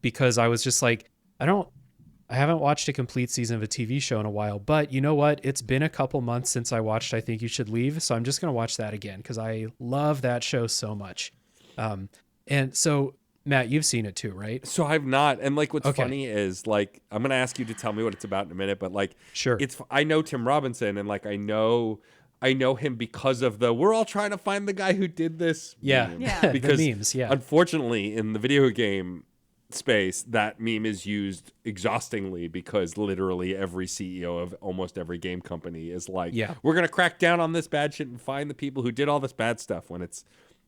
because I was just like, I haven't watched a complete season of a TV show in a while, but you know what? It's been a couple months since I watched I Think You Should Leave, so I'm just going to watch that again because I love that show so much. And so, Matt, you've seen it too, right? So I've not, and like what's Okay. funny is like I'm gonna ask you to tell me what it's about in a minute, but like Sure. I know Tim Robinson, and like I know him because of we're all trying to find the guy who did this. Yeah. meme. Yeah. The Because memes, yeah. unfortunately in the video game space, that meme is used exhaustingly because literally every CEO of almost every game company is like, Yeah. we're gonna crack down on this bad shit and find the people who did all this bad stuff, when it's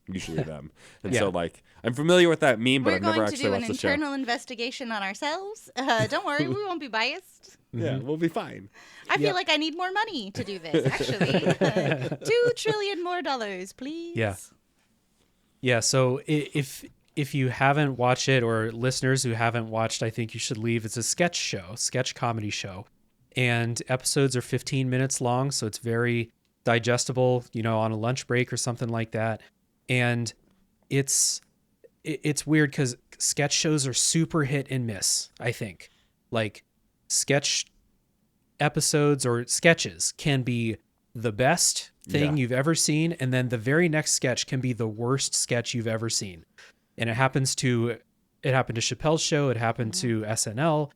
usually them. And so Yeah. like I'm familiar with that meme, but We're I've never going to actually do an watched the show. internal investigation on ourselves. Don't worry, we won't be biased. Yeah, we'll be fine. I feel Yep. like I need more money to do this, actually. $2 trillion more, please. Yeah. Yeah, so if you haven't watched it, or listeners who haven't watched I Think You Should Leave, it's a sketch comedy show. And episodes are 15 minutes long, so it's very digestible, you know, on a lunch break or something like that. And it's weird because sketch shows are super hit and miss, I think. Like, sketch episodes or sketches can be the best thing Yeah. you've ever seen, and then the very next sketch can be the worst sketch you've ever seen. And it happened to Chappelle's Show, it happened to SNL,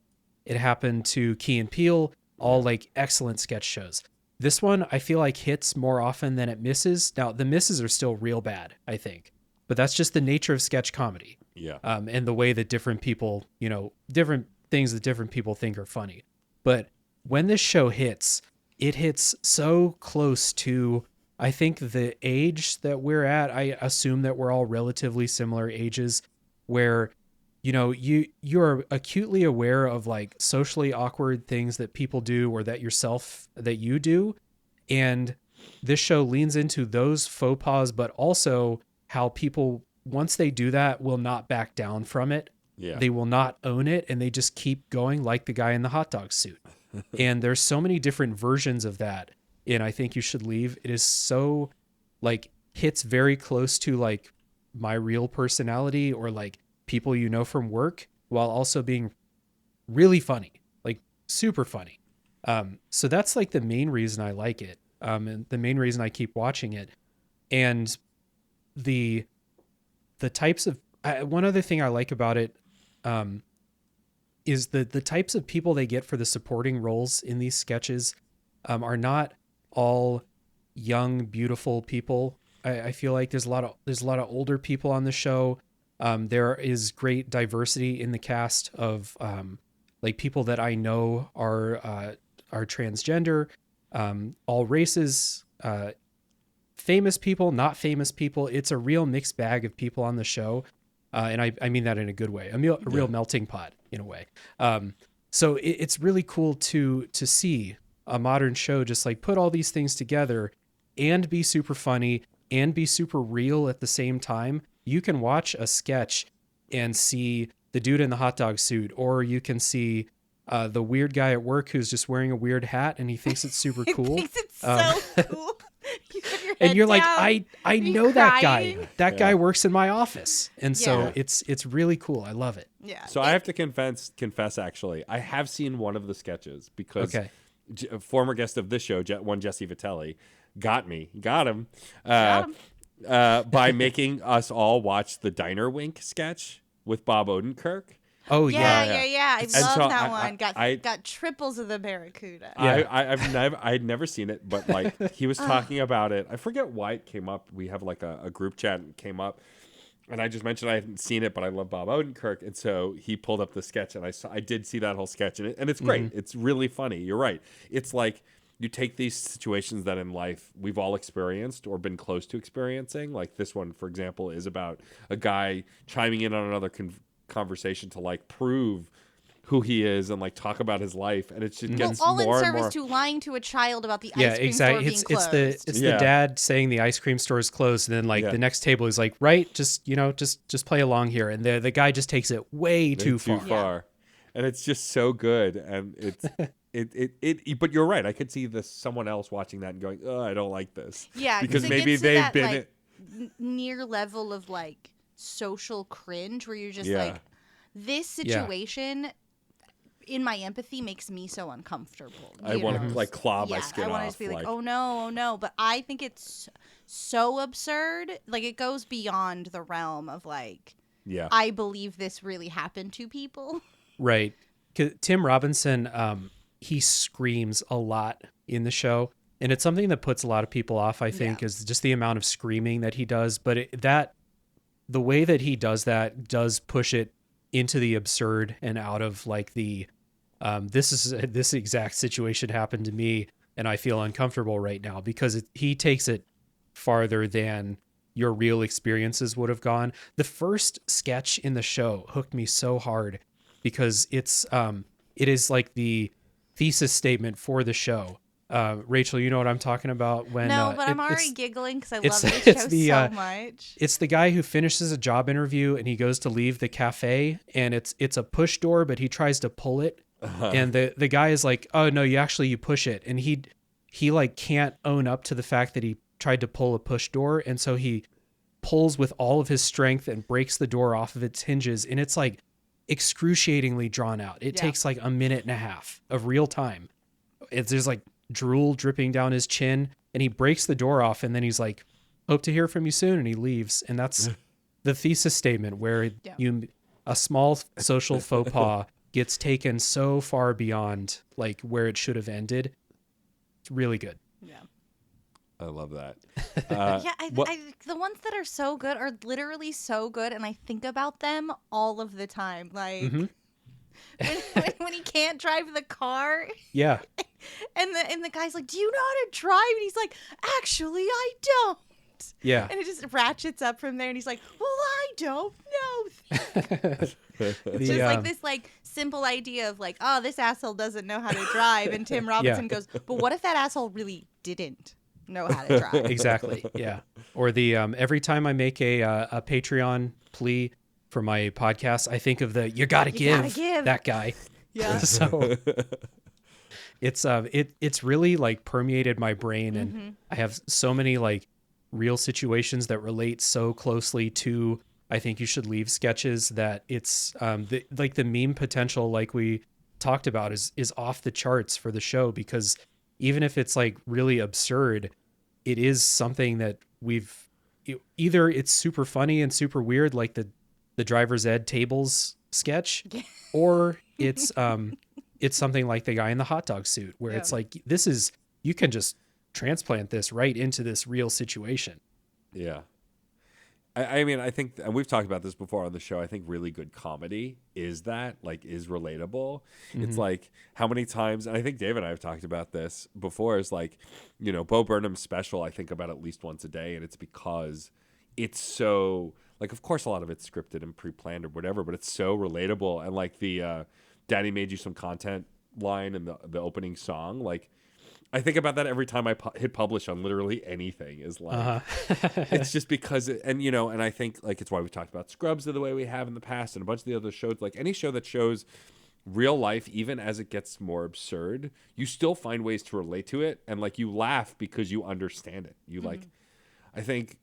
it happened to Key and Peele, all like excellent sketch shows. This one I feel like hits more often than it misses. Now the misses are still real bad, I think, but that's just the nature of sketch comedy. Yeah. And the way that different people, you know, different things that different people think are funny. But when this show hits, it hits so close to, I think, the age that we're at. I assume that we're all relatively similar ages, where, you know, you're acutely aware of like socially awkward things that people do, or that you do. And this show leans into those faux pas, but also how people, once they do that, will not back down from it. Yeah. They will not own it, and they just keep going, like the guy in the hot dog suit. And there's so many different versions of that in I Think You Should Leave. It is so, like, hits very close to like my real personality, or like people you know from work, while also being really funny, like super funny. So that's like the main reason I like it, and the main reason I keep watching it. And the types of one other thing I like about it is the types of people they get for the supporting roles in these sketches are not all young, beautiful people. I feel like there's a lot of older people on the show. There is great diversity in the cast of like people that I know are transgender, all races, famous people, not famous people. It's a real mixed bag of people on the show. And I mean that in a good way, a real melting pot in a way. So it's really cool to see a modern show just like put all these things together and be super funny and be super real at the same time. You can watch a sketch and see the dude in the hot dog suit, or you can see the weird guy at work who's just wearing a weird hat and he thinks it's super cool. He thinks it's so cool. You have your And head you're like, down. I you know that guy. crying? That guy works in my office. And so Yeah. it's really cool. I love it. Yeah. So I have to confess, actually, I have seen one of the sketches because Okay. a former guest of this show, one Jesse Vitelli, got him, by making us all watch the Diner Wink sketch with Bob Odenkirk. Oh Yeah, yeah. yeah. I And love so that I- one. Got I- got triples of the Barracuda. Yeah. I'd never seen it, but like he was talking about it. I forget why it came up. We have like a group chat and it came up, and I just mentioned I hadn't seen it, but I love Bob Odenkirk, and so he pulled up the sketch, and I did see that whole sketch, and it's great. It's really funny. You're right. It's like you take these situations that in life we've all experienced or been close to experiencing. Like this one, for example, is about a guy chiming in on another conversation to like prove who he is and like talk about his life, and it just Well, gets all in more and service more. to lying to a child about the Yeah, ice cream exactly. store It's being closed. the Yeah. dad saying the ice cream store is closed, and then like Yeah. the next table is like, right, just just play along here, and the guy just takes it way too far. And it's just so good, and it's it. But you're right. I could see someone else watching that and going, "Oh, I don't like this." Yeah, because it maybe gets to they've that, been. like, near level of like social cringe where you're just Yeah. like, this situation in my empathy makes me so uncomfortable. I you want to know? like claw my Yeah, skin I want to off. just be like, oh no. But I think it's so absurd. Like it goes beyond the realm of like, yeah, I believe this really happened to people. Right. 'Cause Tim Robinson, he screams a lot in the show, and it's something that puts a lot of people off, I think, Yeah. is just the amount of screaming that he does. But the way that he does that does push it into the absurd and out of like the this exact situation happened to me and I feel uncomfortable right now, because he takes it farther than your real experiences would have gone. The first sketch in the show hooked me so hard because it is like the thesis statement for the show. Rachel, you know what I'm talking about? When No, but I'm it's- already giggling because I it's- love this it's show the, so much. It's the guy who finishes a job interview and he goes to leave the cafe, and it's a push door, but he tries to pull it. And the guy is like, oh no, you push it. And he like can't own up to the fact that he tried to pull a push door. And so he pulls with all of his strength and breaks the door off of its hinges. And it's like excruciatingly drawn out. It Yeah. takes like a minute and a half of real time. There's like drool dripping down his chin, and he breaks the door off, and then he's like, hope to hear from you soon, and he leaves. And that's the thesis statement where a small social faux pas gets taken so far beyond like where it should have ended. It's really good. Yeah. I love that. Yeah, the ones that are so good are literally so good, and I think about them all of the time. Like when he can't drive the car, Yeah. and the guy's like, "Do you know how to drive?" And he's like, "Actually, I don't." Yeah. And it just ratchets up from there, and he's like, "Well, I don't know." The, Just like this, like simple idea of like, "Oh, this asshole doesn't know how to drive," and Tim Robinson goes, "But what if that asshole really didn't know how to drive?" Exactly. Yeah. Or the every time I make a Patreon plea for my podcast, I think of the you gotta give that guy. Yeah. So it's really like permeated my brain, and I have so many like real situations that relate so closely to I think you should leave sketches that it's the meme potential, like we talked about, is off the charts for the show, because even if it's like really absurd, it is something that either it's super funny and super weird, like the driver's ed tables sketch, or it's something like the guy in the hot dog suit, where it's like, you can just transplant this right into this real situation. Yeah. I mean, I think, and we've talked about this before on the show, I think really good comedy is relatable. It's like how many times, and I think Dave and I have talked about this before, is like, Bo Burnham's special, I think about at least once a day, and it's because it's so, like, of course a lot of it's scripted and pre-planned or whatever, but it's so relatable. And like the Daddy Made You Some Content line in the opening song, like, I think about that every time I hit publish on literally anything. Is like, it's just because, and I think like it's why we talked about Scrubs the way we have in the past, and a bunch of the other shows. Like any show that shows real life, even as it gets more absurd, you still find ways to relate to it, and like you laugh because you understand it. You like, I think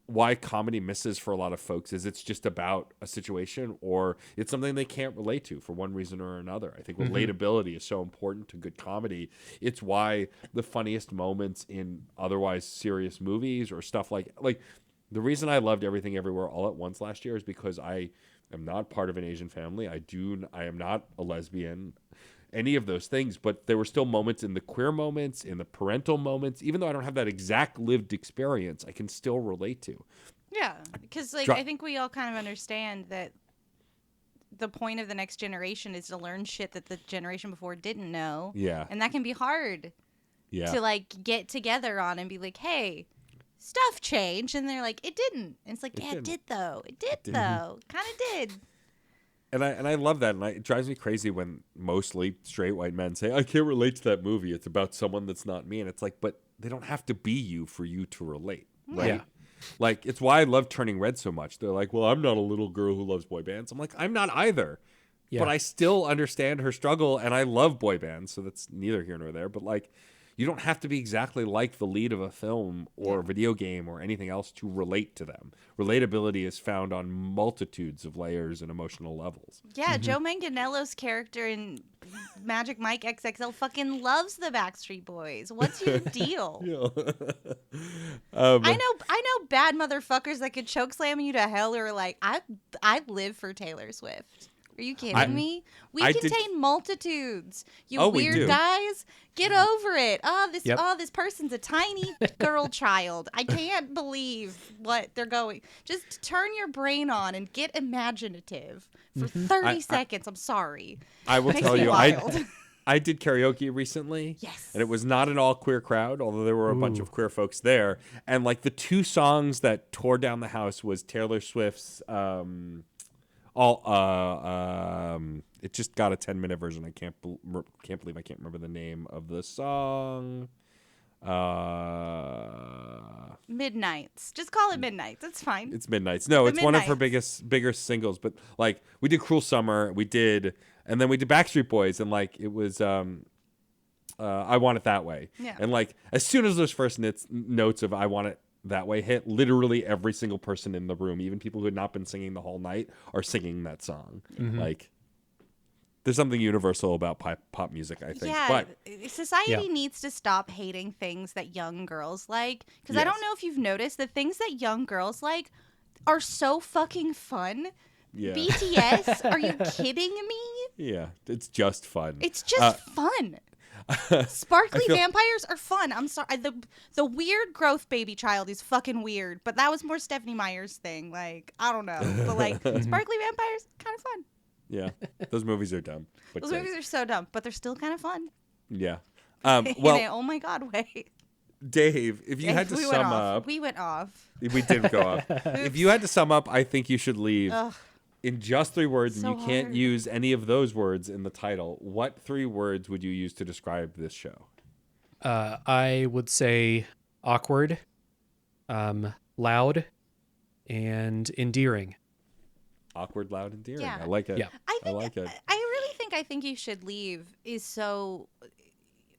why comedy misses for a lot of folks is it's just about a situation or it's something they can't relate to for one reason or another. I think relatability is so important to good comedy. It's why the funniest moments in otherwise serious movies or stuff like the reason I loved Everything Everywhere All at Once last year is because I am not part of an Asian family. I am not a lesbian, any of those things, but there were still moments in the queer moments, in the parental moments, even though I don't have that exact lived experience, I can still relate to. Yeah, because like I think we all kind of understand that the point of the next generation is to learn shit that the generation before didn't know. Yeah. And that can be hard to like get together on and be like, hey, stuff changed. And they're like, it didn't. And it's like, it did though. It did though. Kind of did. And I love that, and it drives me crazy when mostly straight white men say, I can't relate to that movie. It's about someone that's not me. And it's like, but they don't have to be you for you to relate, right? Yeah. Like, it's why I love Turning Red so much. They're like, well, I'm not a little girl who loves boy bands. I'm like, I'm not either. Yeah. But I still understand her struggle, and I love boy bands, so that's neither here nor there. But, like, you don't have to be exactly like the lead of a film or a video game or anything else to relate to them. Relatability is found on multitudes of layers and emotional levels. Yeah, Joe Manganiello's character in Magic Mike XXL fucking loves the Backstreet Boys. What's your deal? I know bad motherfuckers that could choke slam you to hell who are like, I live for Taylor Swift. Are you kidding me? We contain multitudes. You weird guys, get over it. This person's a tiny girl child. I can't believe what they're going. Just turn your brain on and get imaginative for 30 seconds. I'm sorry. I will tell you, wild. I did karaoke recently. Yes. And it was not an all queer crowd, although there were a bunch of queer folks there. And like the two songs that tore down the house was Taylor Swift's it just got a 10-minute version. I can't believe I can't remember the name of the song. Midnights. Just call it Midnights. It's fine. It's Midnights. No, it's one of her bigger singles. But like we did Cruel Summer, and then we did Backstreet Boys, and like it was I Want It That Way. Yeah. And like as soon as those first notes of I Want It That Way hit, literally every single person in the room, even people who had not been singing the whole night, are singing that song. Like, there's something universal about pop music, I think. Yeah, but society needs to stop hating things that young girls like. Because I don't know if you've noticed, the things that young girls like are so fucking fun. Yeah. BTS, are you kidding me? Yeah, it's just fun. It's just fun. Sparkly vampires are fun. I'm sorry. The weird growth baby child is fucking weird, but that was more Stephanie Meyer's thing. Like, I don't know. But like sparkly vampires, kind of fun. Yeah. Those movies are dumb. But Those movies are so dumb, but they're still kind of fun. Yeah. In a, oh my God way. Dave, if you had to sum up. We went off. We did go off. If you had to sum up, I think you should leave. In just 3 words, and you can't use any of those words in the title, what 3 words would you use to describe this show? I would say awkward, loud, and endearing. Awkward, loud, endearing. Yeah. I like it. Yeah. I like it. I think You Should Leave is so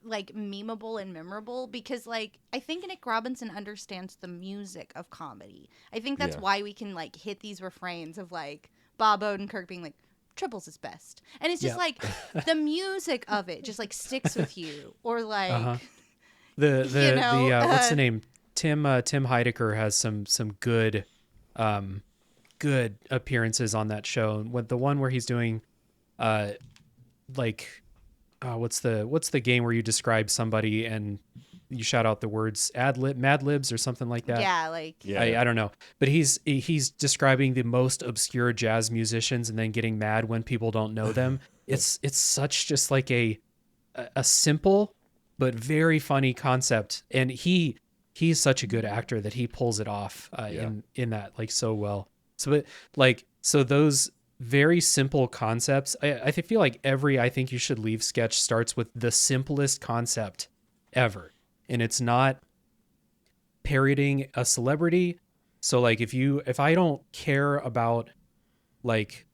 like memeable and memorable because like I think Nick Robinson understands the music of comedy. I think that's why we can like hit these refrains of like Bob Odenkirk being like, triples is best. And it's just like the music of it just like sticks with you. Or like what's the name? Tim Heidecker has some good good appearances on that show. With the one where he's doing what's the game where you describe somebody and you shout out the words Mad Libs or something like that. Yeah, like Yeah. I don't know, but he's describing the most obscure jazz musicians and then getting mad when people don't know them. It's such just like a simple but very funny concept, and he's such a good actor that he pulls it off in that like so well. So those very simple concepts. I feel like every I Think You Should Leave sketch starts with the simplest concept ever, and it's not parodying a celebrity. So like if I don't care about like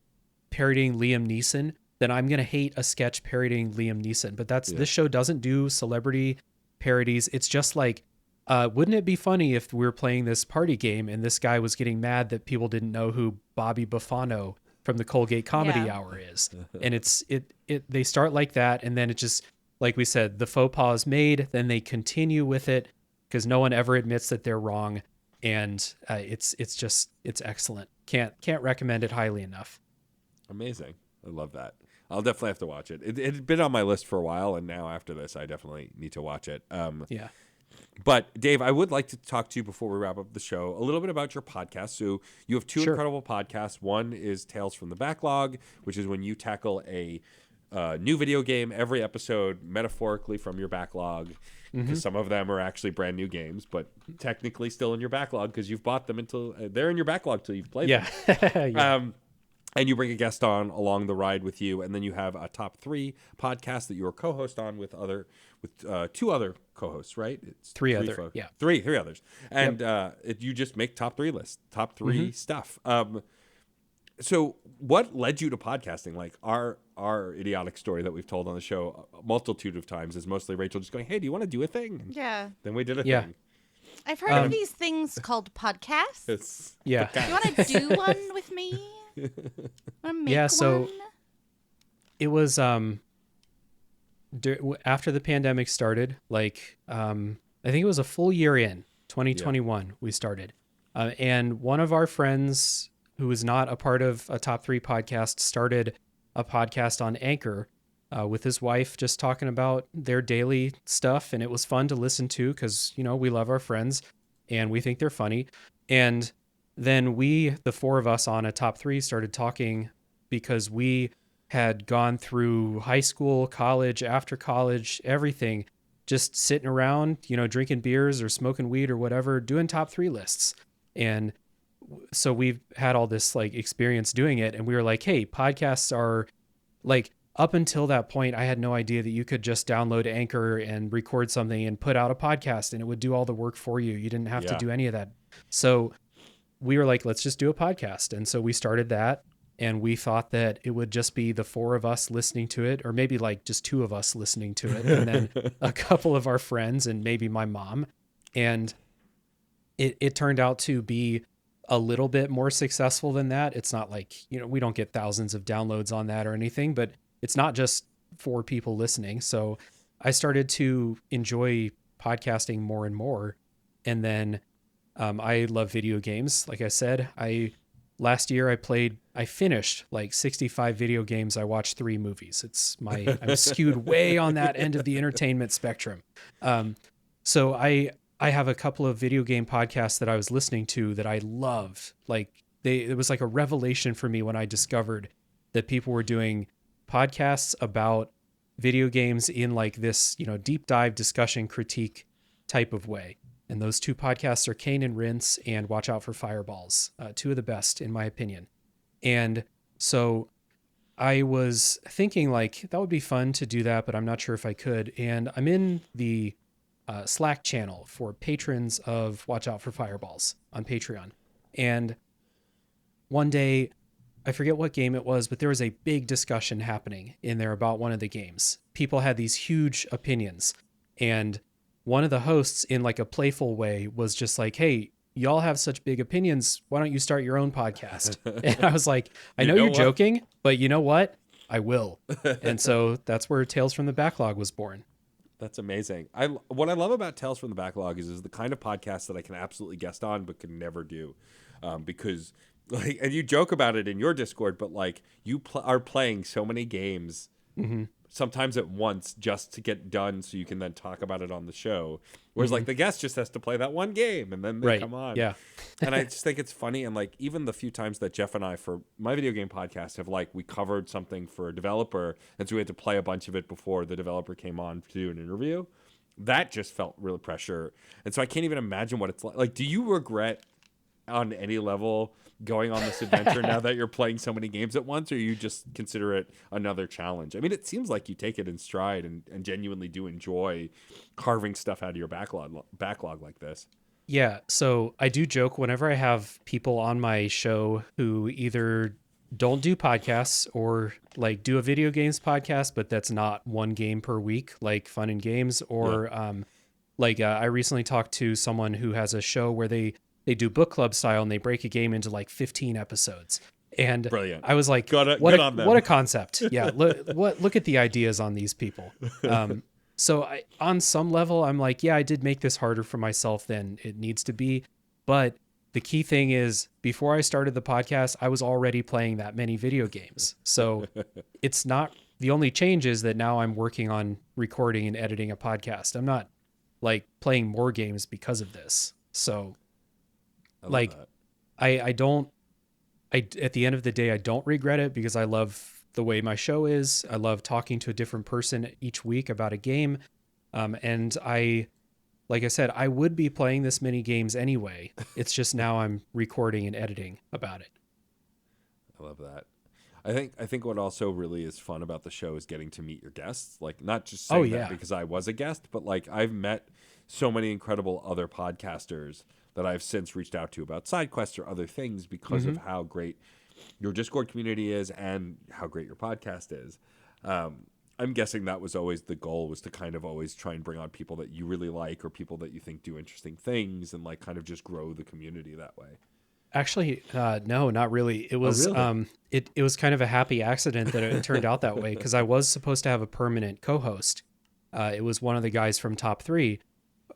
parodying Liam Neeson, then I'm gonna hate a sketch parodying Liam Neeson. But this show doesn't do celebrity parodies. It's just like, wouldn't it be funny if we were playing this party game and this guy was getting mad that people didn't know who Bobby Buffano from the Colgate Comedy Hour is? And they start like that, and then it just, like we said, the faux pas is made, then they continue with it because no one ever admits that they're wrong, and it's excellent. Can't recommend it highly enough. Amazing. I love that. I'll definitely have to watch it. It had been on my list for a while, and now after this, I definitely need to watch it. Yeah. But Dave, I would like to talk to you before we wrap up the show a little bit about your podcast. So you have two incredible podcasts. One is Tales from the Backlog, which is when you tackle a new video game every episode, metaphorically from your backlog, because some of them are actually brand new games, but technically still in your backlog because you've bought them until they're in your backlog till you've played them. Yeah. And you bring a guest on along the ride with you, and then you have a top 3 podcast that you're a co-host on with 2 other co-hosts, right? It's three others, and you just make top 3 lists, top 3 stuff. So, what led you to podcasting? Like our idiotic story that we've told on the show a multitude of times is mostly Rachel just going, "Hey, do you want to do a thing?" And yeah. then we did a Yeah. thing. I've heard of these things called podcasts. It's Yeah. Do you want to do one with me? Want to make Yeah, so- one? It was after the pandemic started, like I think it was a full year in 2021 we started, and one of our friends who was not a part of a top 3 podcast started a podcast on Anchor with his wife, just talking about their daily stuff, and it was fun to listen to because we love our friends and we think they're funny. And then the 4 of us on a top 3 started talking because we had gone through high school, college, after college, everything, just sitting around, drinking beers or smoking weed or whatever, doing top 3 lists. And so we've had all this like experience doing it. And we were like, hey, podcasts are like, up until that point, I had no idea that you could just download Anchor and record something and put out a podcast and it would do all the work for you. You didn't have to do any of that. So we were like, let's just do a podcast. And so we started that, and we thought that it would just be the 4 of us listening to it, or maybe like just 2 of us listening to it, and then a couple of our friends and maybe my mom. And it turned out to be a little bit more successful than that. It's not like, we don't get thousands of downloads on that or anything, but it's not just 4 people listening. So I started to enjoy podcasting more and more. And then I love video games. Like I said, last year I finished like 65 video games. I watched 3 movies. I'm skewed way on that end of the entertainment spectrum. So I have a couple of video game podcasts that I was listening to that I loved. Like it was like a revelation for me when I discovered that people were doing podcasts about video games in like this, deep dive discussion critique type of way. And those 2 podcasts are Kane and Rince and Watch Out for Fireballs, 2 of the best in my opinion. And so I was thinking like that would be fun to do that, but I'm not sure if I could. And I'm in the Slack channel for patrons of Watch Out for Fireballs on Patreon. And one day, I forget what game it was, but there was a big discussion happening in there about one of the games. People had these huge opinions, and one of the hosts in like a playful way was just like, hey, y'all have such big opinions. Why don't you start your own podcast? And I was like, I know you're joking, but you know what? I will. And so that's where Tales from the Backlog was born. That's amazing. What I love about Tales from the Backlog is the kind of podcast that I can absolutely guest on but can never do, because like, and you joke about it in your Discord, but like you are playing so many games sometimes at once just to get done so you can then talk about it on the show. Whereas like the guest just has to play that one game and then they come on. Yeah. And I just think it's funny. And like even the few times that Jeff and I for my video game podcast have like we covered something for a developer and so we had to play a bunch of it before the developer came on to do an interview. That just felt real pressure. And so I can't even imagine what it's like. Like, do you regret on any level going on this adventure now that you're playing so many games at once, or you just consider it another challenge? I mean, it seems like you take it in stride and genuinely do enjoy carving stuff out of your backlog like this. Yeah, so I do joke whenever I have people on my show who either don't do podcasts or like do a video games podcast, but that's not one game per week, like Fun and Games, or I recently talked to someone who has a show where they do book club style and they break a game into like 15 episodes. And Brilliant. I was like, what a concept. Yeah. Look at the ideas on these people. So on some level, I'm like, yeah, I did make this harder for myself than it needs to be. But the key thing is before I started the podcast, I was already playing that many video games. So it's not, the only change is that now I'm working on recording and editing a podcast. I'm not like playing more games because of this. So like at the end of the day, I don't regret it because I love the way my show is. I love talking to a different person each week about a game. And like I said, I would be playing this many games anyway. It's just now I'm recording and editing about it. I love that. I think what also really is fun about the show is getting to meet your guests. Like not just saying that because I was a guest, but like I've met so many incredible other podcasters that I've since reached out to about side quests or other things because of how great your Discord community is and how great your podcast is. I'm guessing that was always the goal, was to kind of always try and bring on people that you really like or people that you think do interesting things and like kind of just grow the community that way. Actually, no, not really. It was it was kind of a happy accident that it turned out that way because I was supposed to have a permanent co-host. It was one of the guys from Top 3.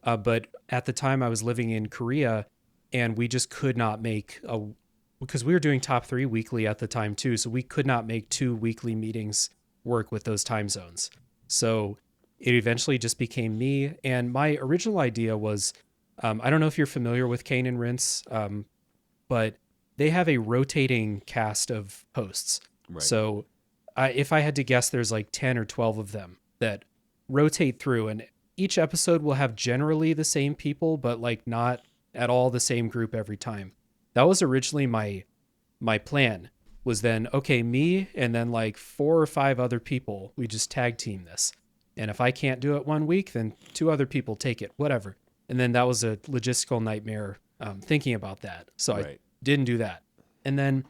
But at the time I was living in Korea and we just could not make because we were doing Top 3 weekly at the time too. So we could not make 2 weekly meetings work with those time zones. So it eventually just became me. And my original idea was, I don't know if you're familiar with Kane and Rince, but they have a rotating cast of hosts. Right. So if I had to guess, there's like 10 or 12 of them that rotate through, and each episode will have generally the same people, but like not at all the same group every time. That was originally my plan, was then, okay, me and then like 4 or 5 other people, we just tag team this. And if I can't do it one week, then 2 other people take it, whatever. And then that was a logistical nightmare thinking about that. So I didn't do that. And then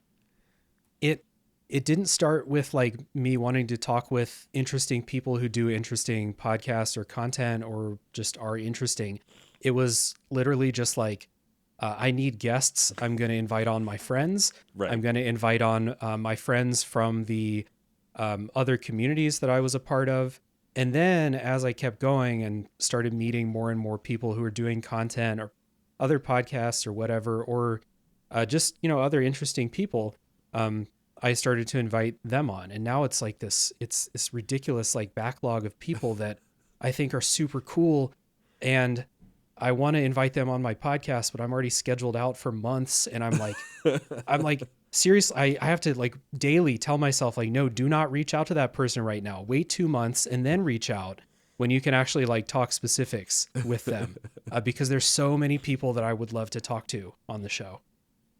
it didn't start with like me wanting to talk with interesting people who do interesting podcasts or content or just are interesting. It was literally just like, I need guests. I'm going to invite on my friends. Right. I'm going to invite on my friends from the other communities that I was a part of. And then as I kept going and started meeting more and more people who are doing content or other podcasts or whatever, or just, other interesting people, I started to invite them on. And now it's like this ridiculous like backlog of people that I think are super cool. And I want to invite them on my podcast, but I'm already scheduled out for months. And I'm like, seriously, I have to like daily tell myself like, no, do not reach out to that person right now. Wait 2 months and then reach out when you can actually like talk specifics with them because there's so many people that I would love to talk to on the show.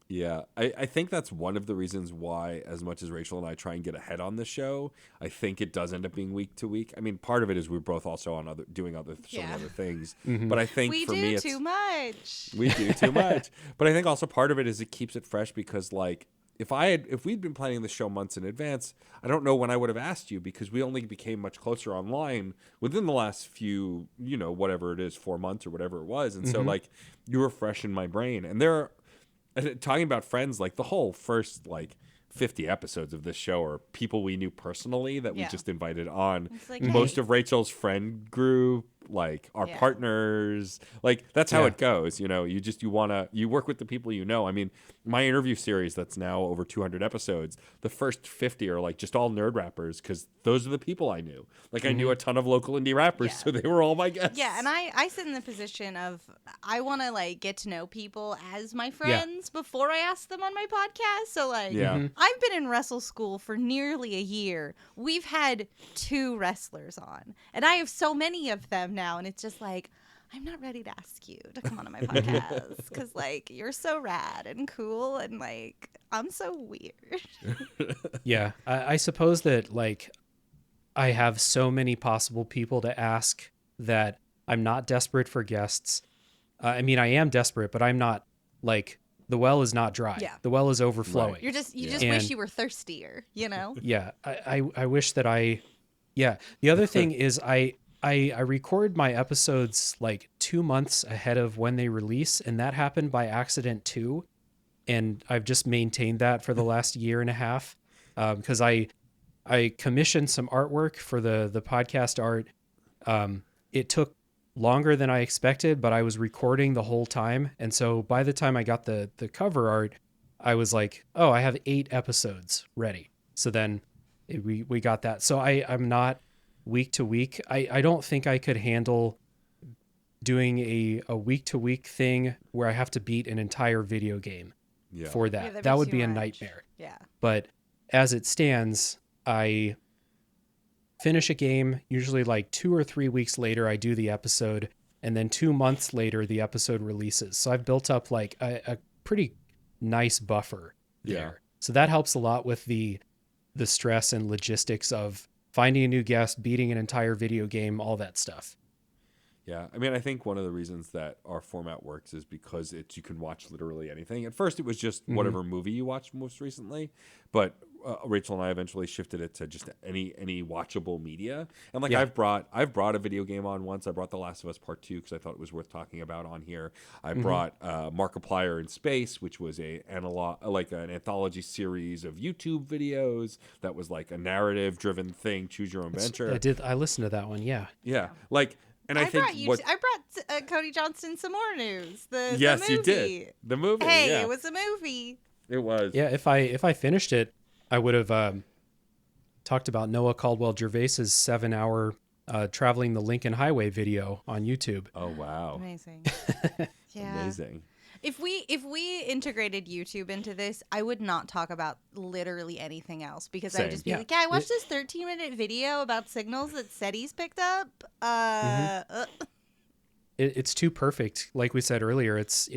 Yeah, I think that's one of the reasons why, as much as Rachel and I try and get ahead on the show, I think it does end up being week to week. I mean, part of it is we're both also on doing other things. Mm-hmm. But I think for me, it's too much. We do too much. But I think also part of it is it keeps it fresh because, like, if we'd been planning the show months in advance, I don't know when I would have asked you because we only became much closer online within the last few, whatever it is, 4 months or whatever it was, and so like you were fresh in my brain, and there are. Talking about friends, like the whole first like 50 episodes of this show are people we knew personally that we just invited on. Like, most of Rachel's friend group like our Yeah. partners. Like that's how Yeah. it goes. You know, you work with the people you know. I mean, my interview series that's now over 200 episodes, the first 50 are like just all nerd rappers because those are the people I knew. Like I knew a ton of local indie rappers, Yeah. so they were all my guests. Yeah, and I sit in the position of I want to like get to know people as my friends before I ask them on my podcast. So like, Yeah. I've been in wrestle school for nearly a year. We've had 2 wrestlers on, and I have so many of them now, and it's just like I'm not ready to ask you to come on my podcast because like you're so rad and cool, and like I'm so weird. Yeah, I suppose that like I have so many possible people to ask that I'm not desperate for guests. I mean, I am desperate, but I'm not like the well is not dry. Yeah. The well is overflowing. You just wish And- you were thirstier, you know? Yeah, I wish that yeah. The other thing is I record my episodes like 2 months ahead of when they release, and that happened by accident too. And I've just maintained that for the last year and a half because I commissioned some artwork for the podcast art. It took longer than I expected, but I was recording the whole time. And so by the time I got the cover art, I was like, oh, I have 8 episodes ready. So then we got that. So I'm not week to week. I don't think I could handle doing a week to week thing where I have to beat an entire video game Yeah. for Yeah, that. that'd That be would too be a much. nightmare. Yeah. But as it stands, I finish a game usually like 2 or 3 weeks later. I do the episode, and then 2 months later the episode releases. So I've built up like a pretty nice buffer there. Yeah. So that helps a lot with the stress and logistics of finding a new guest, beating an entire video game, all that stuff. Yeah, I mean, I think one of the reasons that our format works is because you can watch literally anything. At first, it was just whatever movie you watched most recently, but Rachel and I eventually shifted it to just any watchable media. And like Yeah. I've brought a video game on once. I brought The Last of Us Part 2 because I thought it was worth talking about on here. I brought Markiplier in Space, which was an anthology series of YouTube videos that was like a narrative driven thing. Choose your own venture. I listened to that one. Yeah. Yeah, like. And I think I brought Cody Johnston some more news. The yes, movie. you did the movie. Hey, yeah. it was a movie. It was. Yeah, if I finished it, I would have talked about Noah Caldwell Gervais's 7-hour traveling the Lincoln Highway video on YouTube. Oh wow. Amazing. Yeah. Amazing. If we integrated YouTube into this, I would not talk about literally anything else because I'd Same. just be Yeah. like, yeah, I watched this 13-minute video about signals that SETI's picked up. It's too perfect. Like we said earlier, it's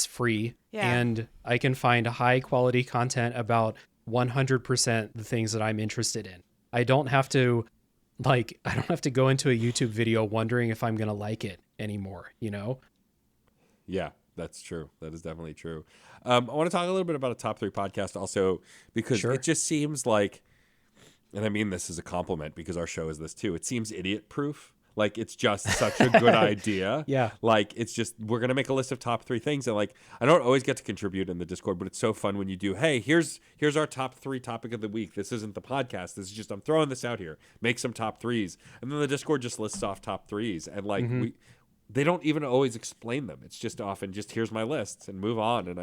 free, Yeah. and I can find high quality content about 100% the things that I'm interested in. I don't have to go into a YouTube video wondering if I'm gonna like it anymore. You know? Yeah, that's true. That is definitely true. I want to talk a little bit about a top 3 podcast also because Sure. it just seems like, and I mean this as a compliment because our show is this too. It seems idiot proof. Like it's just such a good idea. Yeah. Like it's just we're gonna make a list of top 3 things, and like I don't always get to contribute in the Discord, but it's so fun when you do. Hey, here's our top 3 topic of the week. This isn't the podcast. This is just I'm throwing this out here. Make some top 3s, and then the Discord just lists off top 3s, and like they don't even always explain them. It's just often just here's my lists and move on. And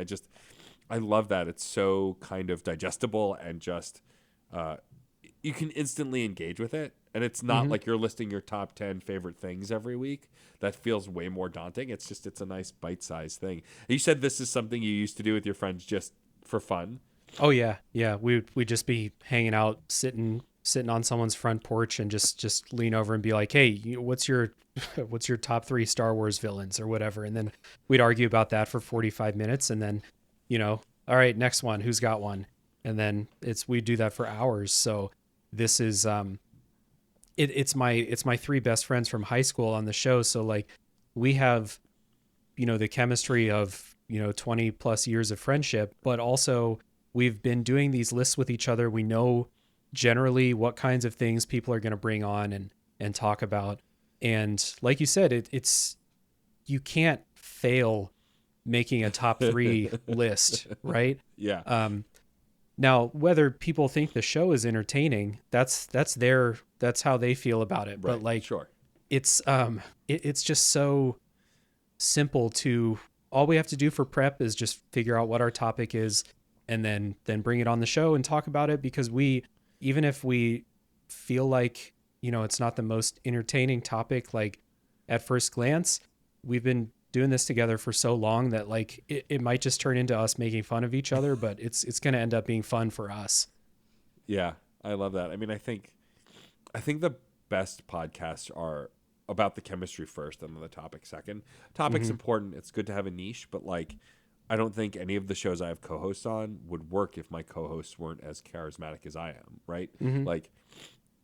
I love that. It's so kind of digestible and just you can instantly engage with it. And it's not like you're listing your top 10 favorite things every week. That feels way more daunting. It's a nice bite-sized thing. You said this is something you used to do with your friends just for fun. Oh yeah. We'd just be hanging out, sitting on someone's front porch and just lean over and be like, hey, what's your top 3 Star Wars villains or whatever, and then we'd argue about that for 45 minutes, and then all right, next one, who's got one, and then we do that for hours. So this is it's my 3 best friends from high school on the show, so like we have the chemistry of 20 plus years of friendship, but also we've been doing these lists with each other. We know generally what kinds of things people are going to bring on and talk about. And like you said, it's you can't fail making a top 3 list, right? Yeah. Now, whether people think the show is entertaining, that's how they feel about it. Right. But like sure. it's just so simple to, all we have to do for prep is just figure out what our topic is and then bring it on the show and talk about it, because even if we feel like, it's not the most entertaining topic, like at first glance, we've been doing this together for so long that like it might just turn into us making fun of each other, but it's going to end up being fun for us. Yeah, I love that. I mean, I think the best podcasts are about the chemistry first and then the topic second. Topic's important. It's good to have a niche, but like, I don't think any of the shows I have co-hosts on would work if my co-hosts weren't as charismatic as I am, right? Like,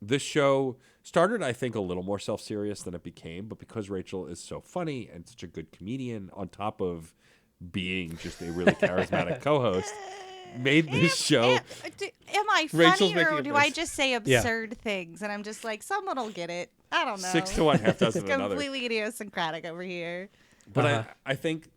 this show started, I think, a little more self-serious than it became, but because Rachel is so funny and such a good comedian, on top of being just a really charismatic co-host, made this show. Am I Rachel's funny, making or a do face. I just say absurd things? And I'm just like, someone will get it. I don't know. 6 to 1, half dozen of another. Completely idiosyncratic over here. But I think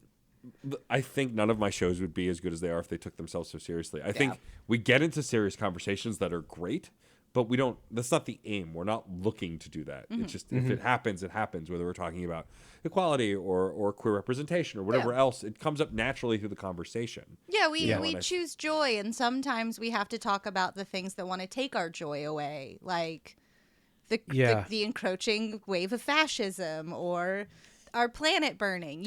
none of my shows would be as good as they are if they took themselves so seriously. I think we get into serious conversations that are great, but we don't. That's not the aim. We're not looking to do that. It's just if it happens, it happens. Whether we're talking about equality or queer representation or whatever else, it comes up naturally through the conversation. Yeah, we and I- choose joy, and sometimes we have to talk about the things that want to take our joy away, like the encroaching wave of fascism or our planet burning.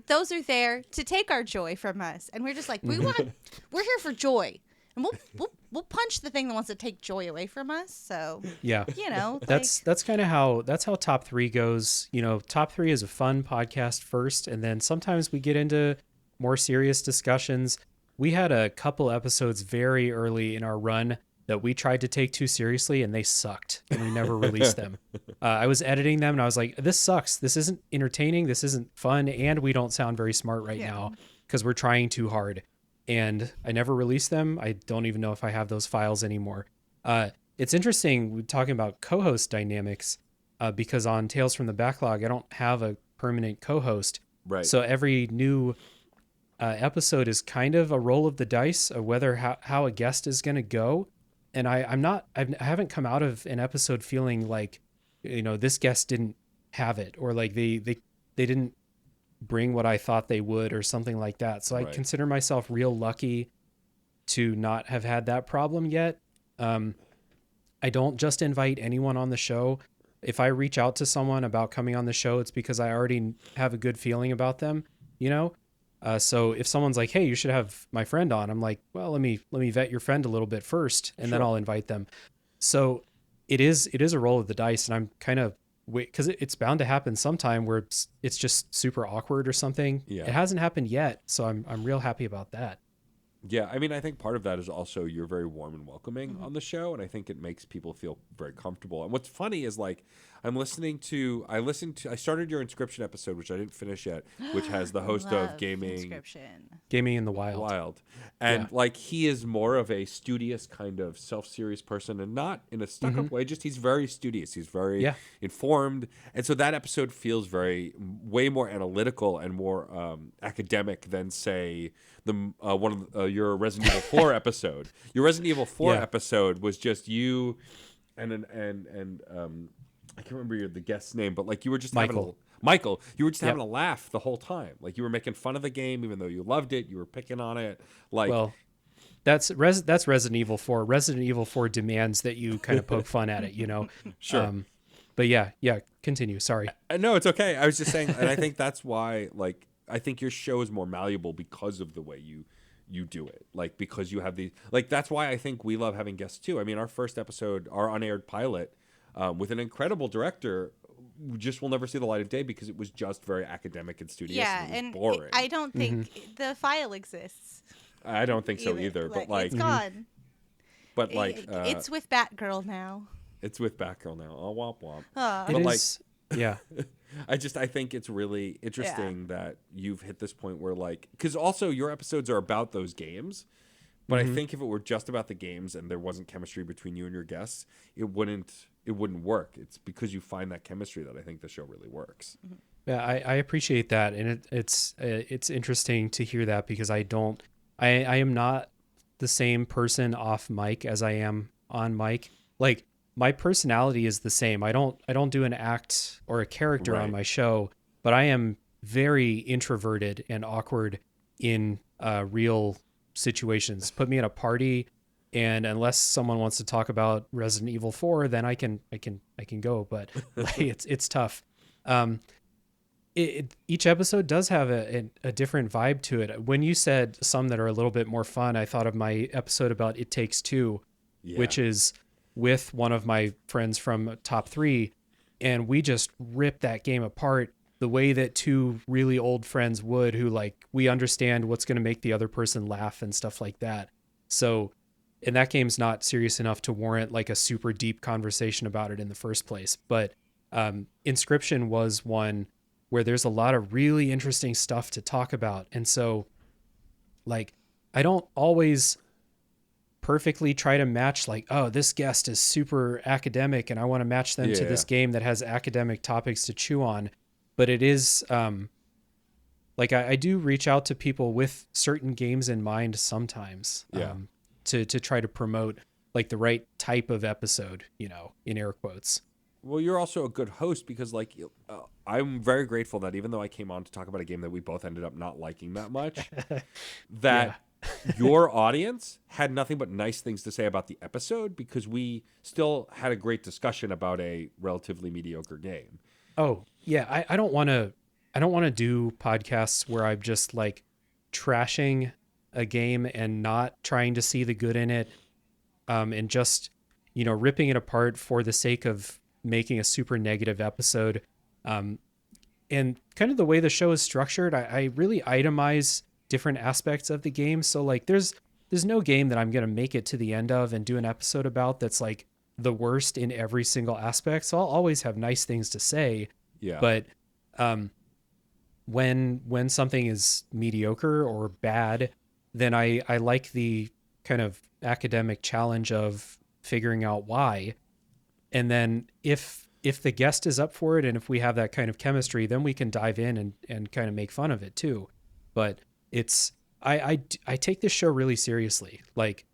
Those are there to take our joy from us, and we're just like, we're here for joy, and we'll punch the thing that wants to take joy away from us. So Yeah. that's That's kind of how top 3 goes. Top 3 is a fun podcast first, and then sometimes we get into more serious discussions. We had a couple episodes very early in our run that we tried to take too seriously, and they sucked, and we never released them. I was editing them, and I was like, this sucks. This isn't entertaining. This isn't fun, and we don't sound very smart right now because we're trying too hard. And I never released them. I don't even know if I have those files anymore. It's interesting we're talking about co-host dynamics because on Tales from the Backlog, I don't have a permanent co-host. Right. So every new episode is kind of a roll of the dice of whether how a guest is going to go. And I haven't come out of an episode feeling like, this guest didn't have it, or like they didn't bring what I thought they would, or something like that. So I Right. consider myself real lucky to not have had that problem yet. I don't just invite anyone on the show. If I reach out to someone about coming on the show, it's because I already have a good feeling about them, So if someone's like, hey, you should have my friend on, I'm like, well, let me vet your friend a little bit first, and then I'll invite them. So it is a roll of the dice, and I'm kind of, because it's bound to happen sometime where it's just super awkward or something. Yeah. It hasn't happened yet, so I'm real happy about that. Yeah, I mean, I think part of that is also you're very warm and welcoming on the show, and I think it makes people feel very comfortable. And what's funny is like I started your Inscription episode, which I didn't finish yet, which has the host of Love Gaming In the Wild. And Yeah. like he is more of a studious kind of self-serious person, and not in a stuck-up way, just he's very studious. He's very informed. And so that episode feels way more analytical and more academic than, say, your Resident Evil 4 episode. Your Resident Evil 4 episode was just you and I can't remember the guest's name, but like you were just Michael. You were just having a laugh the whole time. Like you were making fun of the game, even though you loved it. You were picking on it. Like, Well, that's Resident Evil 4. Resident Evil 4 demands that you kind of poke fun at it, Sure. But yeah, continue. Sorry. No, it's okay. I was just saying, and I think that's why, like, I think your show is more malleable because of the way you do it. Like, because you have these, like, that's why I think we love having guests too. I mean, our first episode, our unaired pilot, with an incredible director, just will never see the light of day because it was just very academic and studious. Yeah, and, it and was boring. I don't think the file exists. I don't think so either. But like, it's gone. but like, It's with Batgirl now. it's with Batgirl now. Oh, womp womp. Aw. But, like, yeah. I think it's really interesting that you've hit this point where, like, because also your episodes are about those games, but I think if it were just about the games and there wasn't chemistry between you and your guests, it wouldn't work. It's because you find that chemistry that I think the show really works. Yeah, I appreciate that, and it's interesting to hear that because I am not the same person off mic as I am on mic. Like my personality is the same. I don't do an act or a character on Right. my show, but I am very introverted and awkward in real situations. Put me at a party, and unless someone wants to talk about Resident Evil 4, then I can go. But like, it's tough. Each episode does have a different vibe to it. When you said some that are a little bit more fun, I thought of my episode about It Takes Two, which is with one of my friends from Top 3, and we just ripped that game apart the way that two really old friends would, who like, we understand what's going to make the other person laugh and stuff like that. So, and that game's not serious enough to warrant like a super deep conversation about it in the first place. But Inscription was one where there's a lot of really interesting stuff to talk about. And so, like, I don't always perfectly try to match like, oh, this guest is super academic and I want to match them to this game that has academic topics to chew on. But it is like I do reach out to people with certain games in mind sometimes to try to promote like the right type of episode, you know, in air quotes. Well, you're also a good host because, like, I'm very grateful that even though I came on to talk about a game that we both ended up not liking that much, that your audience had nothing but nice things to say about the episode because we still had a great discussion about a relatively mediocre game. Oh, yeah. I don't want to do podcasts where I'm just like trashing a game and not trying to see the good in it, and just, you know, ripping it apart for the sake of making a super negative episode. And kind of the way the show is structured, I really itemize different aspects of the game. So like there's no game that I'm going to make it to the end of and do an episode about that's like the worst in every single aspect. So I'll always have nice things to say. Yeah. But when something is mediocre or bad, then I like the kind of academic challenge of figuring out why. And then if the guest is up for it and if we have that kind of chemistry, then we can dive in and kind of make fun of it too. But it's I take this show really seriously. Like,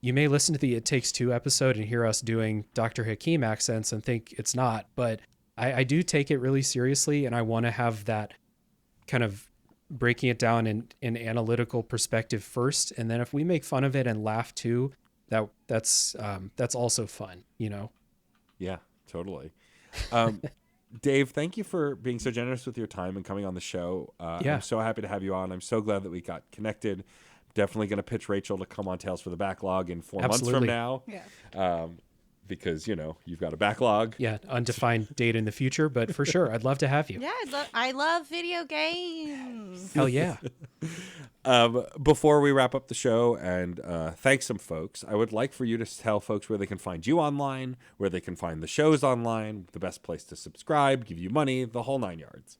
you may listen to the It Takes Two episode and hear us doing Dr. Hakim accents and think it's not, but I do take it really seriously, and I want to have that kind of breaking it down in an analytical perspective first, and then if we make fun of it and laugh too, that's also fun, you know. Yeah, totally. Dave, thank you for being so generous with your time and coming on the show. I'm so happy to have you on. I'm so glad that we got connected. Definitely going to pitch Rachel to come on Tales for the Backlog in 4 months from now. Yeah. Because, you know, you've got a backlog. Yeah, undefined date in the future, but for sure, I'd love to have you. Yeah, I love video games. Hell yeah. Before we wrap up the show and thank some folks, I would like for you to tell folks where they can find you online, where they can find the shows online, the best place to subscribe, give you money, the whole 9 yards.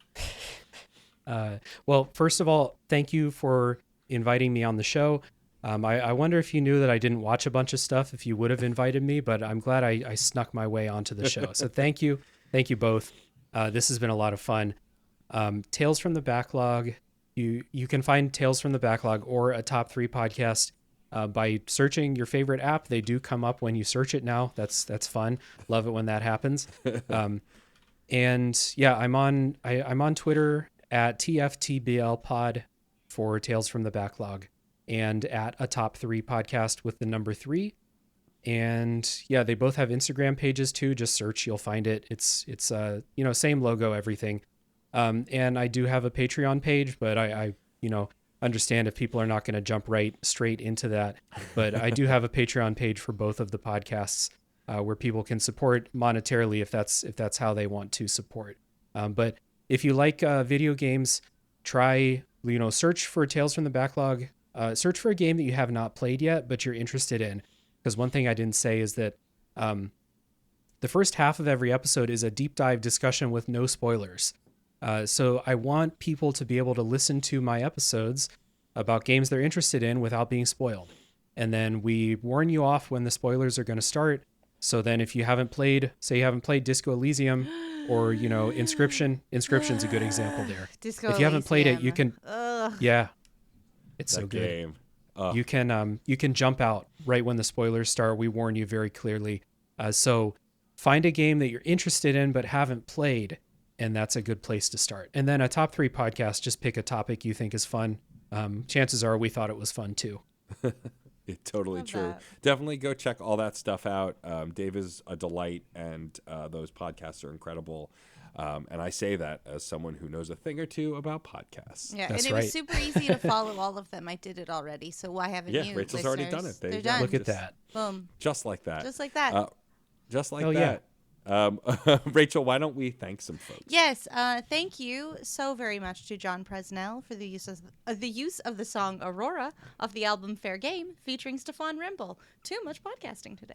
Well, first of all, thank you for inviting me on the show. I wonder if you knew that I didn't watch a bunch of stuff if you would have invited me, but I'm glad I snuck my way onto the show. So thank you. Thank you both. This has been a lot of fun. Tales from the Backlog. You can find Tales from the Backlog or a Top 3 podcast by searching your favorite app. They do come up when you search it now. That's fun. Love it when that happens. And yeah, I'm on Twitter at TFTBLpod for Tales from the Backlog, and at a Top 3 podcast with the number 3. And yeah, they both have Instagram pages too. Just search, you'll find it. It's you know, same logo, everything. And I do have a Patreon page, but I you know, understand if people are not going to jump right straight into that. But I do have a Patreon page for both of the podcasts, where people can support monetarily if that's how they want to support. But if you like video games, try, you know, search for Tales from the Backlog. Search for a game that you have not played yet, but you're interested in. Because one thing I didn't say is that the first half of every episode is a deep dive discussion with no spoilers. So I want people to be able to listen to my episodes about games they're interested in without being spoiled. And then we warn you off when the spoilers are going to start. So then if you haven't played, say you haven't played Disco Elysium or, you know, Inscription's a good example there. Disco if you haven't played it, you can, yeah, it's That so good. game. You can jump out right when the spoilers start. We warn you very clearly. So find a game that you're interested in but haven't played, and that's a good place to start. And then a top 3 podcast, just pick a topic you think is fun. Chances are we thought it was fun too. Totally Love true. that. Definitely go check all that stuff out. Dave is a delight, and those podcasts are incredible. And I say that as someone who knows a thing or two about podcasts. Yeah, That's and it was right. super easy to follow all of them. I did it already, so why haven't Yeah, you? Rachel's already done listeners? it. There They're you go. done. Look at that. Boom, Just like that. just like that. Just like Oh, yeah. that. Rachel, why don't we thank some folks? Yes, thank you so very much to John Presnell for the use of the song Aurora off the album Fair Game featuring Stefan Rimble. Too much podcasting today.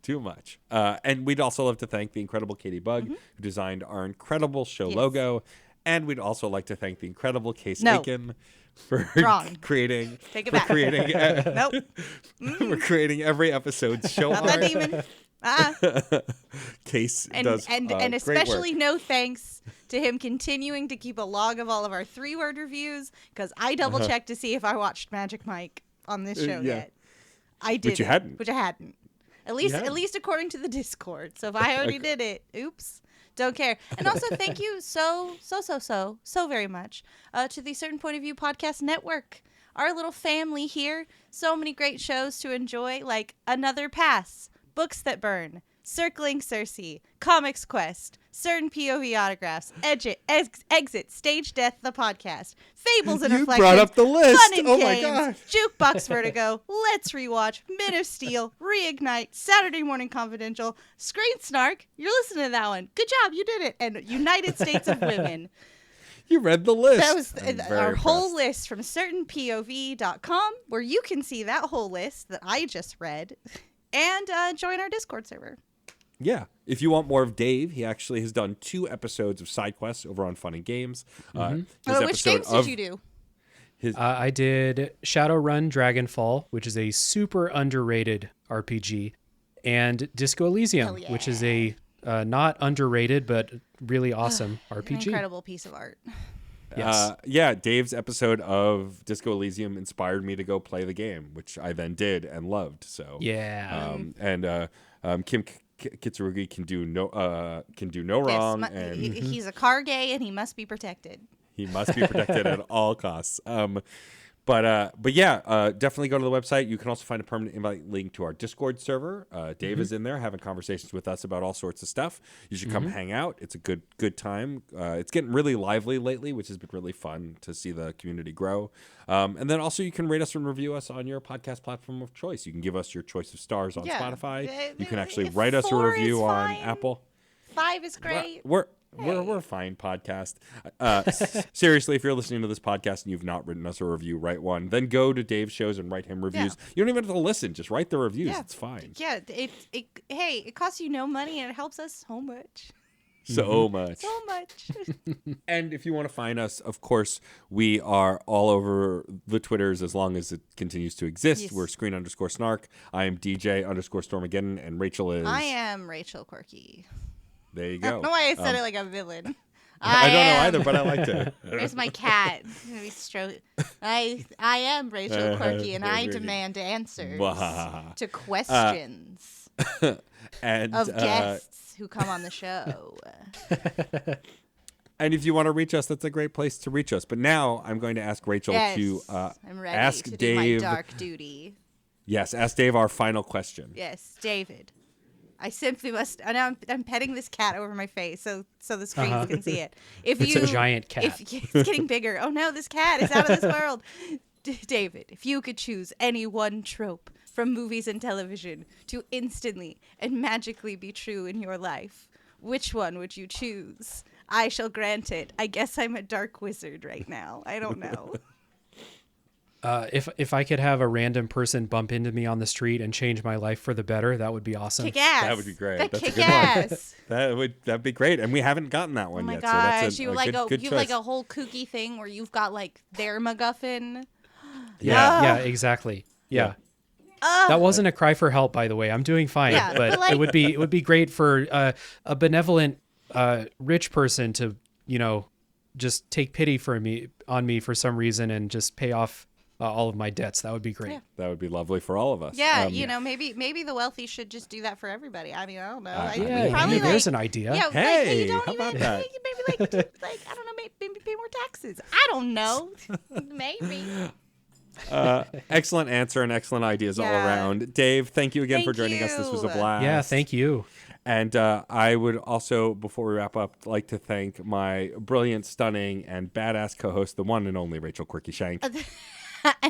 Too much. And we'd also love to thank the incredible Katie Bugg, who designed our incredible show Yes. logo. And we'd also like to thank the incredible Case No. Aiken for Wrong. creating Take it for back. creating Nope, for creating every episode's show not that art. demon. Case And does and great work. especially no thanks to him continuing to keep a log of all of our 3-word reviews, because I double checked to see if I watched Magic Mike on this show yeah. yet. I did. Which you hadn't. Which I hadn't. At least hadn't. at least according to the Discord. So if I already did it, oops. Don't care. And also thank you so very much to the Certain Point of View Podcast Network. Our little family here. So many great shows to enjoy, like Another Pass, Books That Burn, Circling Cersei, Comics Quest, Certain POV Autographs, Exit, Stage Death, the podcast, Fables and You Reflections, brought up the list. Fun and Oh my Games, God. Jukebox Vertigo, Let's Rewatch, Men of Steel, Reignite, Saturday Morning Confidential, Screen Snark. You're listening to that one. Good job, you did it. And United States of Women. You read the list. That was I'm very our whole impressed. list from certainpov.com, where you can see that whole list that I just read, and join our Discord server. Yeah. If you want more of Dave, he actually has done 2 episodes of side quests over on Fun and Games. His Which episode games did of you do? I did Shadowrun Dragonfall, which is a super underrated RPG, and Disco Elysium, Hell yeah. which is a not underrated but really awesome An RPG. incredible piece of art. Yes. Yeah, Dave's episode of Disco Elysium inspired me to go play the game, which I then did and loved. So Yeah. Kim Kitsurugi can do no wrong, Yes, and he's a car gay, and he must be protected. he must be protected at all costs. But yeah, definitely go to the website. You can also find a permanent invite link to our Discord server. Dave is in there having conversations with us about all sorts of stuff. You should come hang out. It's a good time. It's getting really lively lately, which has been really fun to see the community grow. And then also you can rate us and review us on your podcast platform of choice. You can give us your choice of stars on Yeah. Spotify. You can Uh, actually write us a 4 is review on fine. Apple. 5 is great. We're a fine podcast. Seriously, if you're listening to this podcast and you've not written us a review, write one. Then go to Dave's shows and write him reviews. You don't even have to listen; just write the reviews. Yeah. It's fine. Yeah, it costs you no money, and it helps us so much. So much. So much. And if you want to find us, of course, we are all over the Twitters as long as it continues to exist. Yes. We're screen_snark. I am DJ_Stormageddon, and Rachel is. I am Rachel Quirky. There you I go. don't know why I said it like a villain. I don't know am. either, but I liked it. There's my cat. I am Rachel Quirky, and I demand answers Wah. to questions And of guests who come on the show. And if you want to reach us, that's a great place to reach us. But now I'm going to ask Rachel Yes, to I'm ready ask to Dave. do my dark duty. Yes, ask Dave our final question. Yes, David. I simply must. And I'm petting this cat over my face so the screens can see it. If It's you, a giant cat. If it's getting bigger. Oh no, this cat is out of this world. David, if you could choose any one trope from movies and television to instantly and magically be true in your life, which one would you choose? I shall grant it. I guess I'm a dark wizard right now. I don't know. If I could have a random person bump into me on the street and change my life for the better, that would be awesome. Kick ass. That would be great. That That's a kick good one. ass. That'd be great. And we haven't gotten that Oh one my yet. gosh, so that's you a like good you have like choice. a whole kooky thing where you've got like their MacGuffin. Yeah, exactly. Yeah. That wasn't a cry for help, by the way. I'm doing fine, Yeah, but but, like- it would be great for a benevolent rich person to just take pity on me for some reason and just pay off all of my debts. That would be great. Yeah. That would be lovely for all of us. Yeah, maybe the wealthy should just do that for everybody. I mean, I don't know. Yeah, probably there's an idea. Yeah, Hey, you don't how even about that? maybe like I don't know, maybe pay more taxes. I don't know. Maybe. Excellent answer and excellent ideas all Yeah. around. Dave, thank you again for Thank joining us. This was a you. blast. Yeah, thank you. And I would also, before we wrap up, like to thank my brilliant, stunning, and badass co-host, the one and only Rachel Quirky Shank. And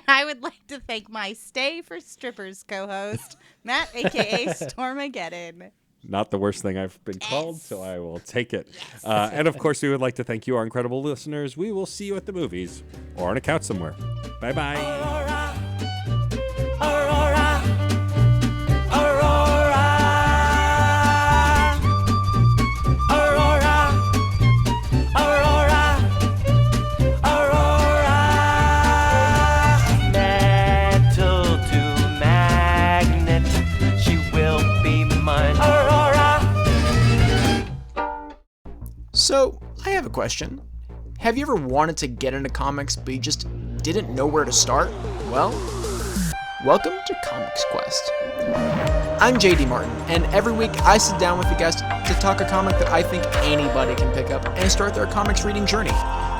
I would like to thank my Stay for Strippers co-host, Matt, aka Stormageddon. Not the worst thing I've been called, so I will take it. And of course, we would like to thank you, our incredible listeners. We will see you at the movies or on a couch somewhere. Bye-bye. Aurora, Aurora, Aurora, Aurora, Aurora, Aurora. Metal to magnet, she will be mine. Aurora. So, I have a question. Have you ever wanted to get into comics but you just didn't know where to start? Well, welcome to Comics Quest. I'm JD Martin, and every week I sit down with a guest to talk a comic that I think anybody can pick up and start their comics reading journey.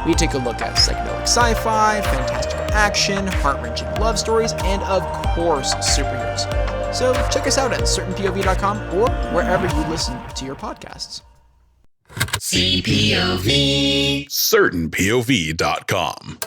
We take a look at psychedelic sci-fi, fantastical action, heart-wrenching love stories, and of course, superheroes. So check us out at certainpov.com or wherever you listen to your podcasts. CPOV. CertainPOV.com.